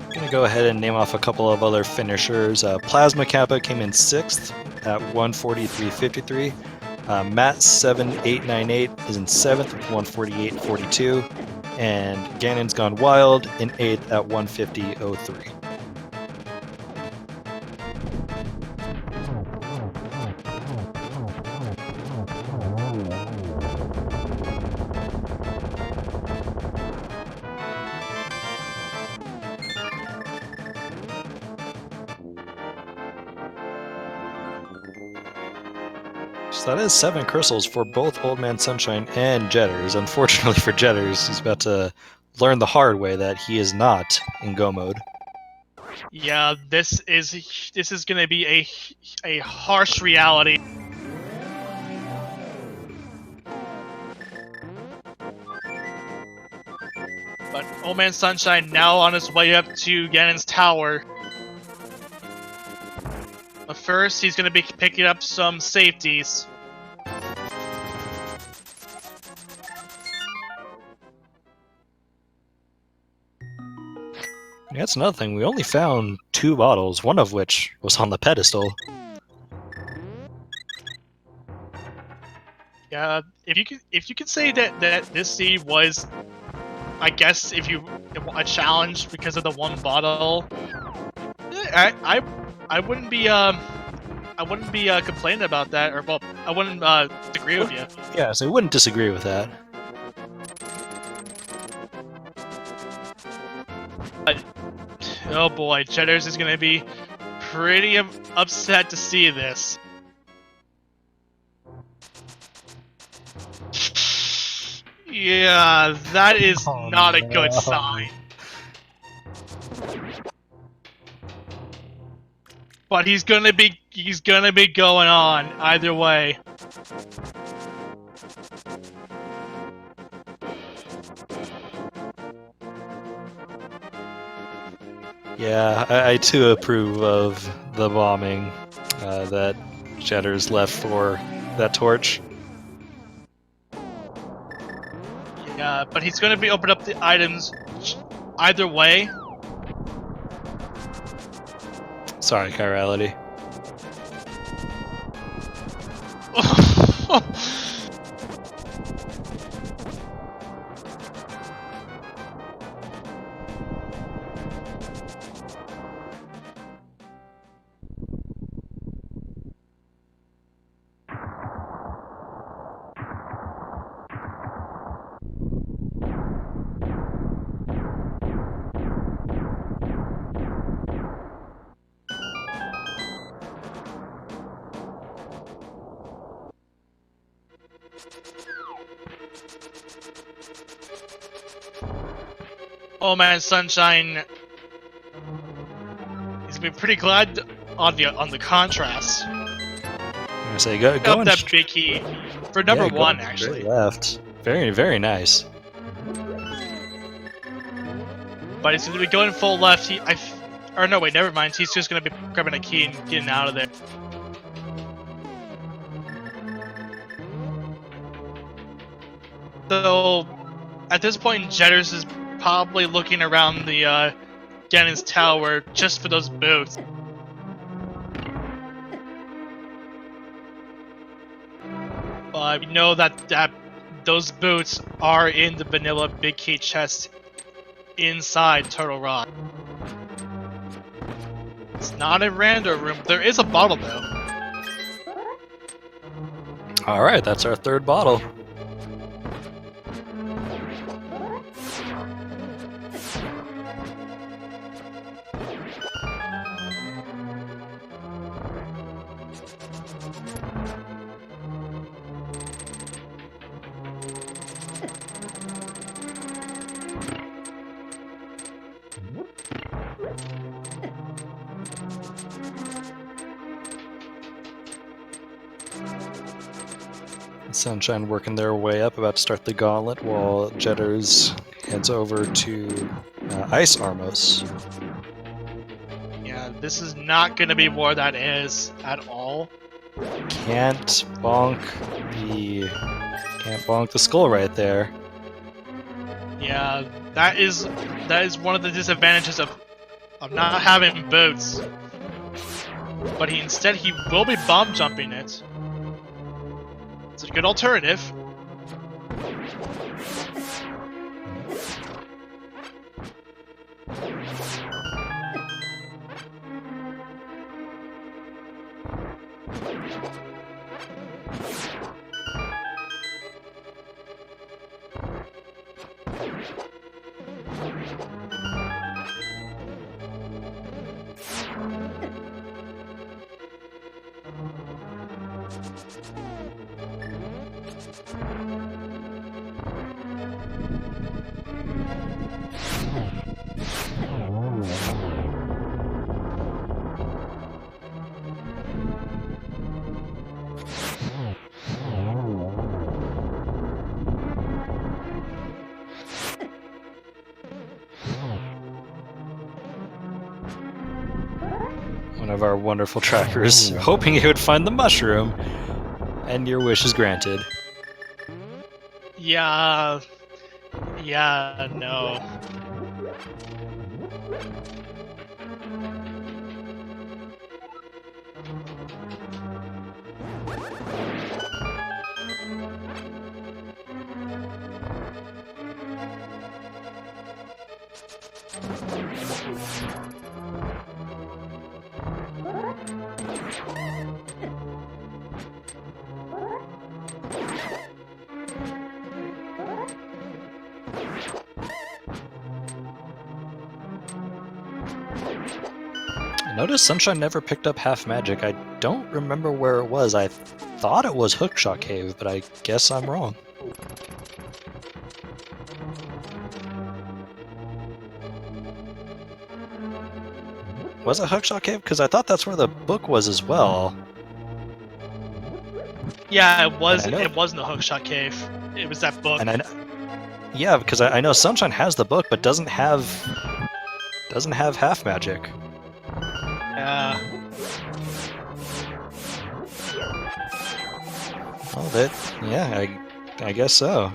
I'm gonna go ahead and name off a couple of other finishers. Plasma Kappa came in 6th at 143.53. Matt 7898 is in 7th with 148.42, and Ganon's Gone Wild in 8th at 150.03. So that is 7 crystals for both Old Man Sunshine and Jetters. Unfortunately for Jetters, he's about to learn the hard way that he is not in go mode. Yeah, this is gonna be a harsh reality. But Old Man Sunshine now on his way up to Ganon's tower. But first, he's gonna be picking up some safeties. Yeah, that's another thing. We only found 2 bottles, one of which was on the pedestal. Yeah, if you could say that this seed was, I guess, a challenge because of the one bottle, I wouldn't be complaining about that, or well, I wouldn't agree with you. Yeah, so I wouldn't disagree with that. Oh boy, Jetters is gonna be pretty upset to see this. Yeah, that is not a good sign. But he's gonna be going on either way. Yeah, I too approve of the bombing that Jetters left for that torch. Yeah, but he's gonna be opening up the items either way. Sorry, Chirality. Oh man, Sunshine. He's been pretty glad on the contrast. I say go Up that big key for number one, actually. Left. Very, very nice. But he's gonna be going full left. Or no, wait, never mind. He's just gonna be grabbing a key and getting out of there. So, at this point, Jetters is probably looking around the Ganon's tower just for those boots. But we know that those boots are in the vanilla big key chest inside Turtle Rock. It's not a random room. There is a bottle though. All right, that's our 3rd bottle. Sunshine working their way up, about to start the gauntlet, while Jetters heads over to Ice Armos. Yeah, this is not gonna be war that is at all. Can't bonk the skull right there. Yeah, that is one of the disadvantages of not having boots. But instead he will be bomb jumping it. It's a good alternative. One of our wonderful trackers, hoping he would find the mushroom, and your wish is granted. Yeah, no. Notice Sunshine never picked up half magic. I don't remember where it was. I thought it was Hookshot Cave, but I guess I'm wrong. Was it Hookshot Cave? Because I thought that's where the book was as well. Yeah, it was. And I know- It wasn't the Hookshot Cave. It was that book. And yeah, because I know Sunshine has the book, but doesn't have half magic. Yeah. Oh, yeah, I guess so.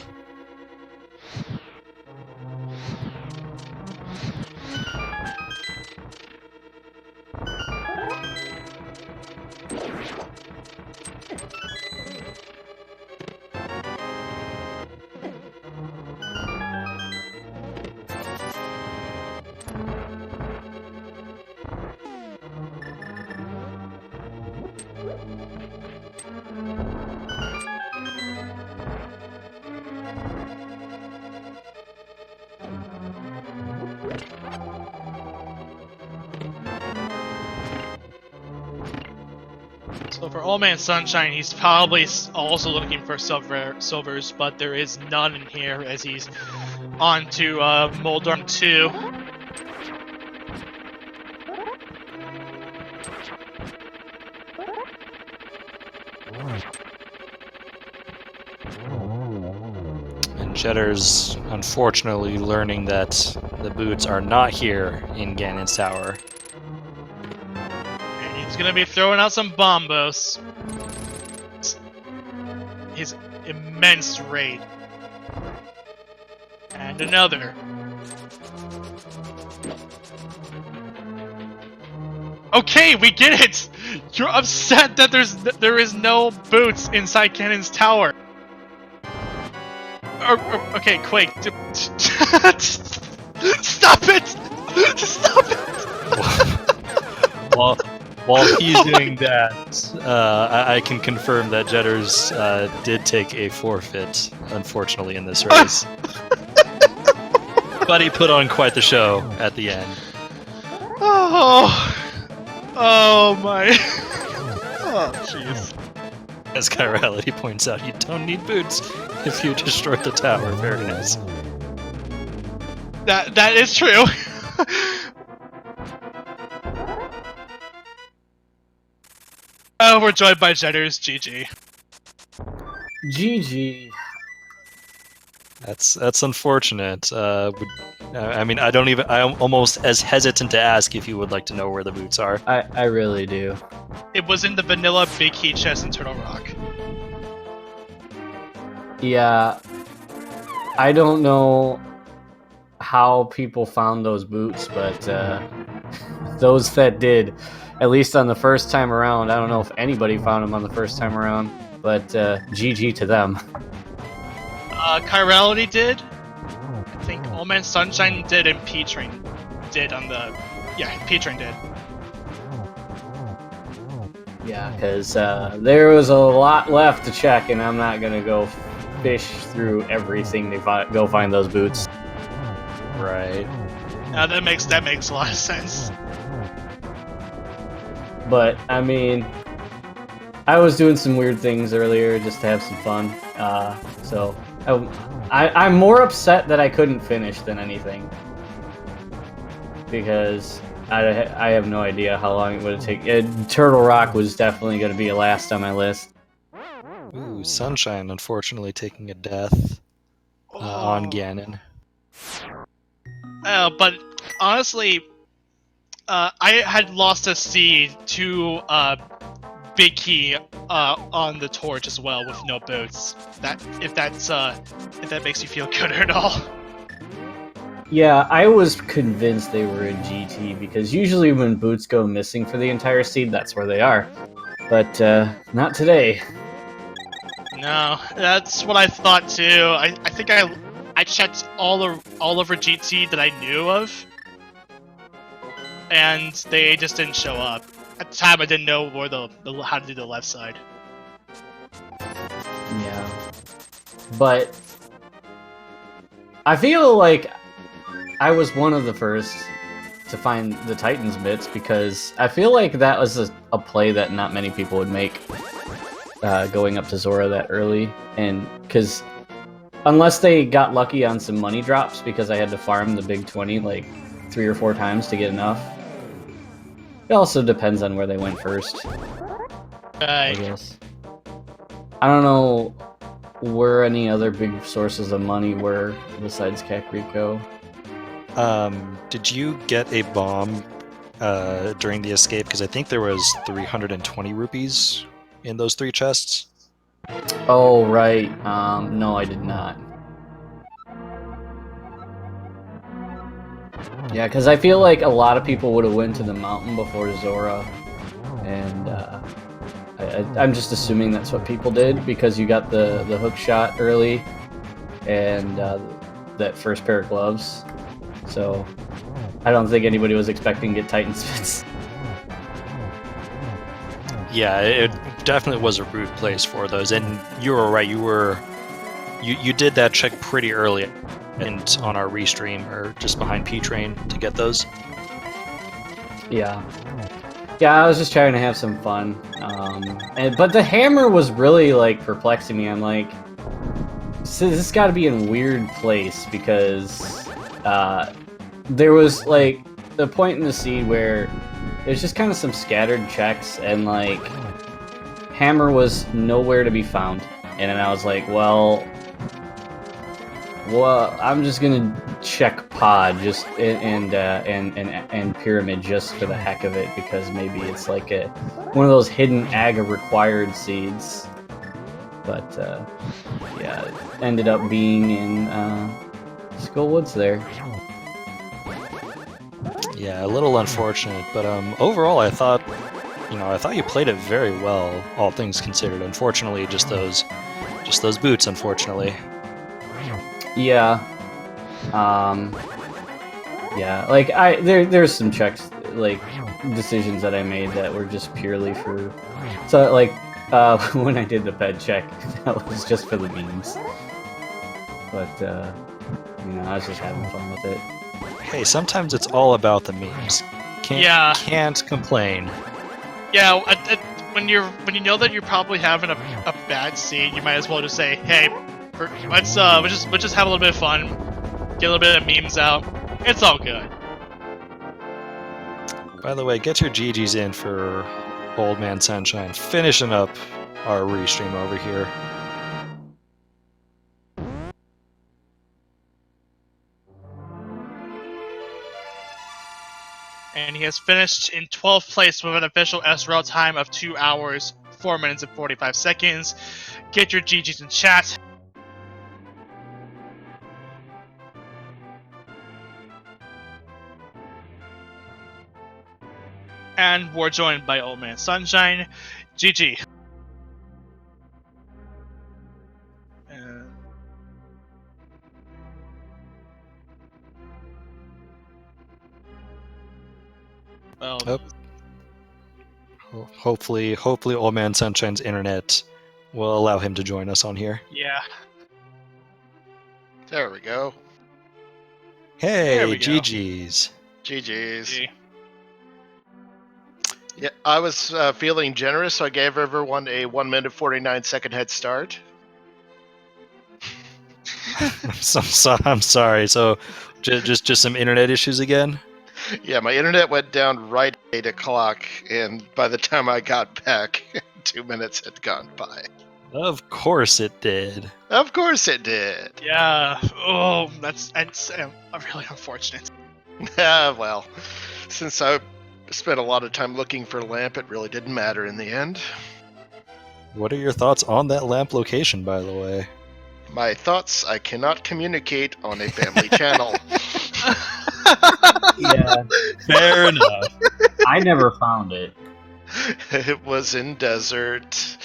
So for Old Man Sunshine, he's probably also looking for silvers, but there is none in here as he's on to Moldorm 2. And Jetter's unfortunately learning that the boots are not here in Ganon's Tower. And he's gonna be throwing out some bombos. His immense raid. And another. Okay, we get it! You're upset that there is no boots inside Ganon's Tower. Okay, Quake. Stop it! Stop it! While he's doing that, I can confirm that Jetters did take a forfeit, unfortunately, in this race. But he put on quite the show at the end. Oh my. Oh, jeez. As Chirality points out, you don't need boots if you destroy the tower. Very nice. That is true. Overjoyed by Jetters, GG. GG. That's unfortunate. I mean, I'm almost as hesitant to ask if you would like to know where the boots are. I really do. It was in the vanilla Big Key chest in Turtle Rock. Yeah. I don't know how people found those boots, but those that did, at least on the first time around, I don't know if anybody found them on the first time around, but GG to them. Chirality did. I think Old Man Sunshine did, and P-Train did on the... Yeah, P-Train did. Yeah, because there was a lot left to check, and I'm not going to go fish through everything to go find those boots. Right. That makes a lot of sense. But, I mean, I was doing some weird things earlier just to have some fun, so I'm more upset that I couldn't finish than anything. Because I have no idea how long it would have taken. Turtle Rock was definitely going to be last on my list. Ooh, Sunshine, unfortunately, taking a death on Ganon. But honestly, I had lost a seed to Big Key on the torch as well with no boots. If that makes you feel good at all. Yeah, I was convinced they were in GT because usually when boots go missing for the entire seed, that's where they are. But not today. No, that's what I thought too. I think I checked all over GT that I knew of, and they just didn't show up. At the time, I didn't know where how to do the left side. Yeah. But I feel like I was one of the first to find the Titans bits because I feel like that was a play that not many people would make, going up to Zora that early. And because unless they got lucky on some money drops, because I had to farm the big 20 like 3 or 4 times to get enough. It also depends on where they went first, I guess. I don't know where any other big sources of money were besides Kakariko. Did you get a bomb during the escape? Because I think there was 320 rupees in those 3 chests. Oh, right. No, I did not. Yeah, because I feel like a lot of people would have went to the mountain before Zora, and I'm just assuming that's what people did because you got the hook shot early, and that first pair of gloves. So I don't think anybody was expecting to get Titan Spits. Yeah, it definitely was a rude place for those, and you were right. You did that check pretty early, and on our restream or just behind P-Train to get those. Yeah, I was just trying to have some fun. But the hammer was really like perplexing me. I'm like, so this got to be in a weird place because there was like the point in the seed where there's just kind of some scattered checks and like hammer was nowhere to be found. And then I was like, well, I'm just gonna check pod just and pyramid just for the heck of it because maybe it's like one of those hidden aga required seeds. But yeah, it ended up being in Skull Woods there. Yeah, a little unfortunate, but overall I thought you played it very well, all things considered. Unfortunately, just those boots, unfortunately. Yeah. Yeah, like there's some checks, like decisions that I made that were just purely for, so like when I did the ped check, that was just for the memes. But I was just having fun with it. Hey, sometimes it's all about the memes. Can't complain. Yeah, when you know that you're probably having a bad seed, you might as well just say, hey, let's just have a little bit of fun, get a little bit of memes out. It's all good. By the way, get your GGs in for Old Man Sunshine, finishing up our restream over here. And he has finished in 12th place with an official SRL time of 2 hours, 4 minutes, and 45 seconds. Get your GGs in chat. And we're joined by Old Man Sunshine. GG. Well, Hopefully, Old Man Sunshine's internet will allow him to join us on here. yeah. There we go. Hey, There we go. GG's. GG's. GG. Yeah, I was feeling generous, so I gave everyone a 1 minute 49-second head start. I'm sorry. So, just some internet issues again. Yeah, my internet went down right at 8 o'clock, and by the time I got back, 2 minutes had gone by. Of course it did. Of course it did. Yeah. Oh, that's really unfortunate. Well, since I spent a lot of time looking for a lamp, it really didn't matter in the end. What are your thoughts on that lamp location, by the way? My thoughts I cannot communicate on a family channel. Yeah, Fair enough. I never found it. It was in desert.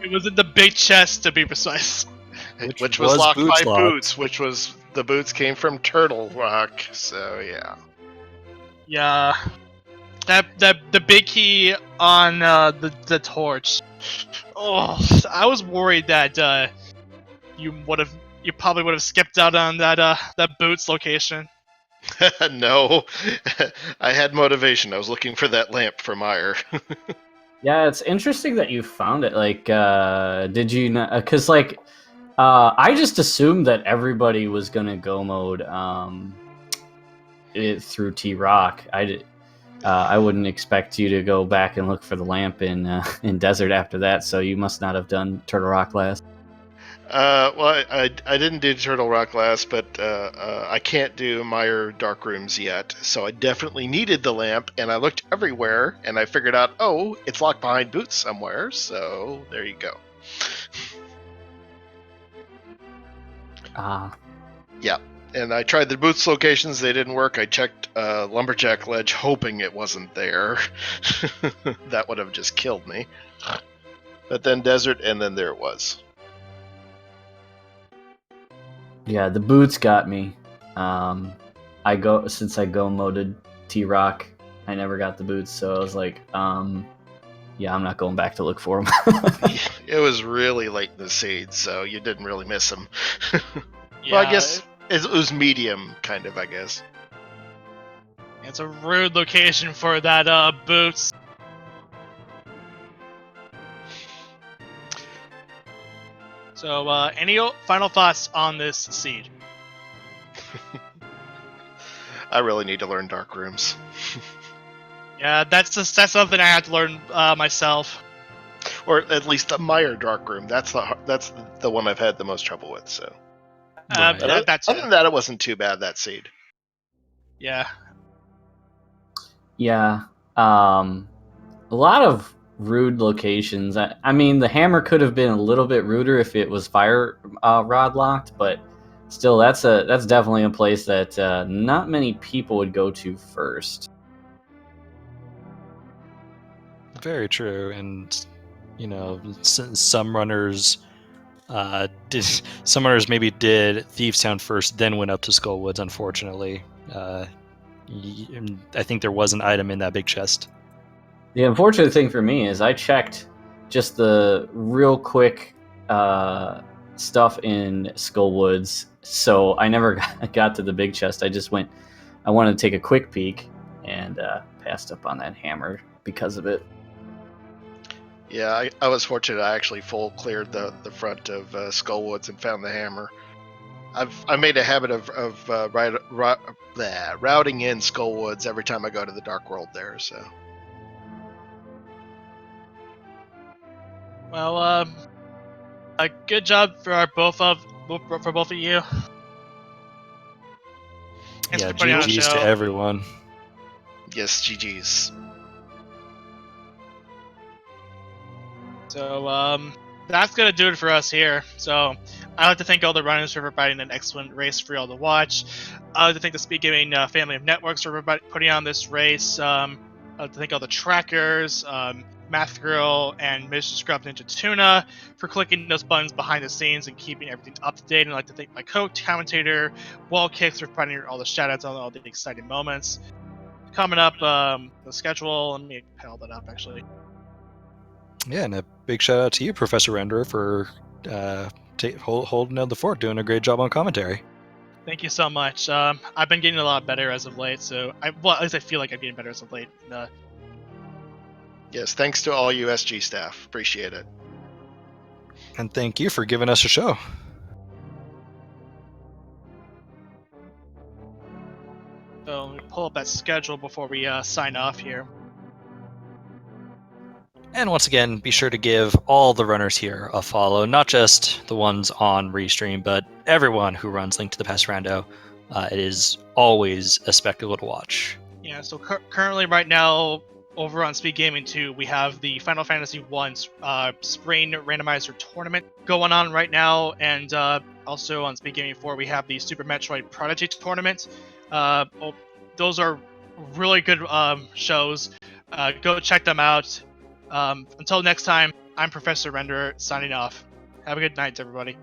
It was in the big chest, to be precise. Which was locked Boots by locked. Boots, which was the boots came from Turtle Rock, so yeah. Yeah. That the big key on the torch. Oh, I was worried that you probably would have skipped out on that Boots location. No, I had motivation. I was looking for that lamp for Meyer. Yeah, it's interesting that you found it. Like, did you not? Because I just assumed that everybody was gonna go mode it through T Rock. I wouldn't expect you to go back and look for the lamp in desert after that. So you must not have done Turtle Rock last. Well, I didn't do Turtle Rock last, but I can't do Meyer Dark Rooms yet, so I definitely needed the lamp, and I looked everywhere, and I figured out, oh, it's locked behind Boots somewhere, so there you go. Yep. And I tried the Boots locations, they didn't work. I checked Lumberjack Ledge, hoping it wasn't there. That would have just killed me. But then Desert, and then there it was. Yeah, the boots got me. Since I go moded T Rock, I never got the boots, so I was like, yeah, I'm not going back to look for them. It was really late in the seed, so you didn't really miss them. Yeah, Well, I guess it was medium, kind of, I guess. it's a rude location for that Boots. So, any final thoughts on this seed? I really need to learn Dark Rooms. Yeah, that's something I had to learn myself. Or at least the Meyer Dark Room. That's the one I've had the most trouble with, so. Right. But That's other than that, it wasn't too bad, that seed. yeah. Yeah, a lot of rude locations. I mean, the hammer could have been a little bit ruder if it was fire rod locked, but still, that's definitely a place that not many people would go to first. Very true, and some runners maybe did Thieves Town first, then went up to Skullwoods. Unfortunately, I think there was an item in that big chest. The unfortunate thing for me is I checked just the real quick stuff in Skullwoods, so I never got to the big chest. I wanted to take a quick peek and passed up on that hammer because of it. Yeah, I was fortunate. I actually full cleared the front of Skullwoods and found the hammer. I made a habit of routing in Skullwoods every time I go to the Dark World there. So. Well, a good job for both of you. Thanks Yeah, for putting on a GG's show. to everyone. Yes, GG's. So that's gonna do it for us here. So I'd like to thank all the runners for providing an excellent race for y'all to watch. I'd like to thank the Speed Gaming family of networks for putting on this race. I'd like to thank all the trackers, Math Girl and Mr. Scrub Ninja Tuna for clicking those buttons behind the scenes and keeping everything up to date. And I'd like to thank my co-commentator, Wall Kicks, for providing all the shoutouts on all the exciting moments. Coming up, the schedule. Let me pile that up actually. Yeah, and a big shout out to you, Professor Renderer, for holding down the fort, doing a great job on commentary. Thank you so much. I've been getting a lot better as of late, so at least I feel like I'm getting better as of late. Yes, thanks to all USG staff. Appreciate it. And thank you for giving us a show. So let me pull up that schedule before we sign off here. And once again, be sure to give all the runners here a follow, not just the ones on Restream, but everyone who runs Link to the Past Rando. It is always a spectacle to watch. Yeah, so currently right now, over on Speed Gaming 2, we have the Final Fantasy 1 Spring Randomizer Tournament going on right now, and also on Speed Gaming 4, we have the Super Metroid Prodigy Tournament. Those are really good shows. Go check them out. Until next time, I'm Professor Renderer, signing off. Have a good night, everybody.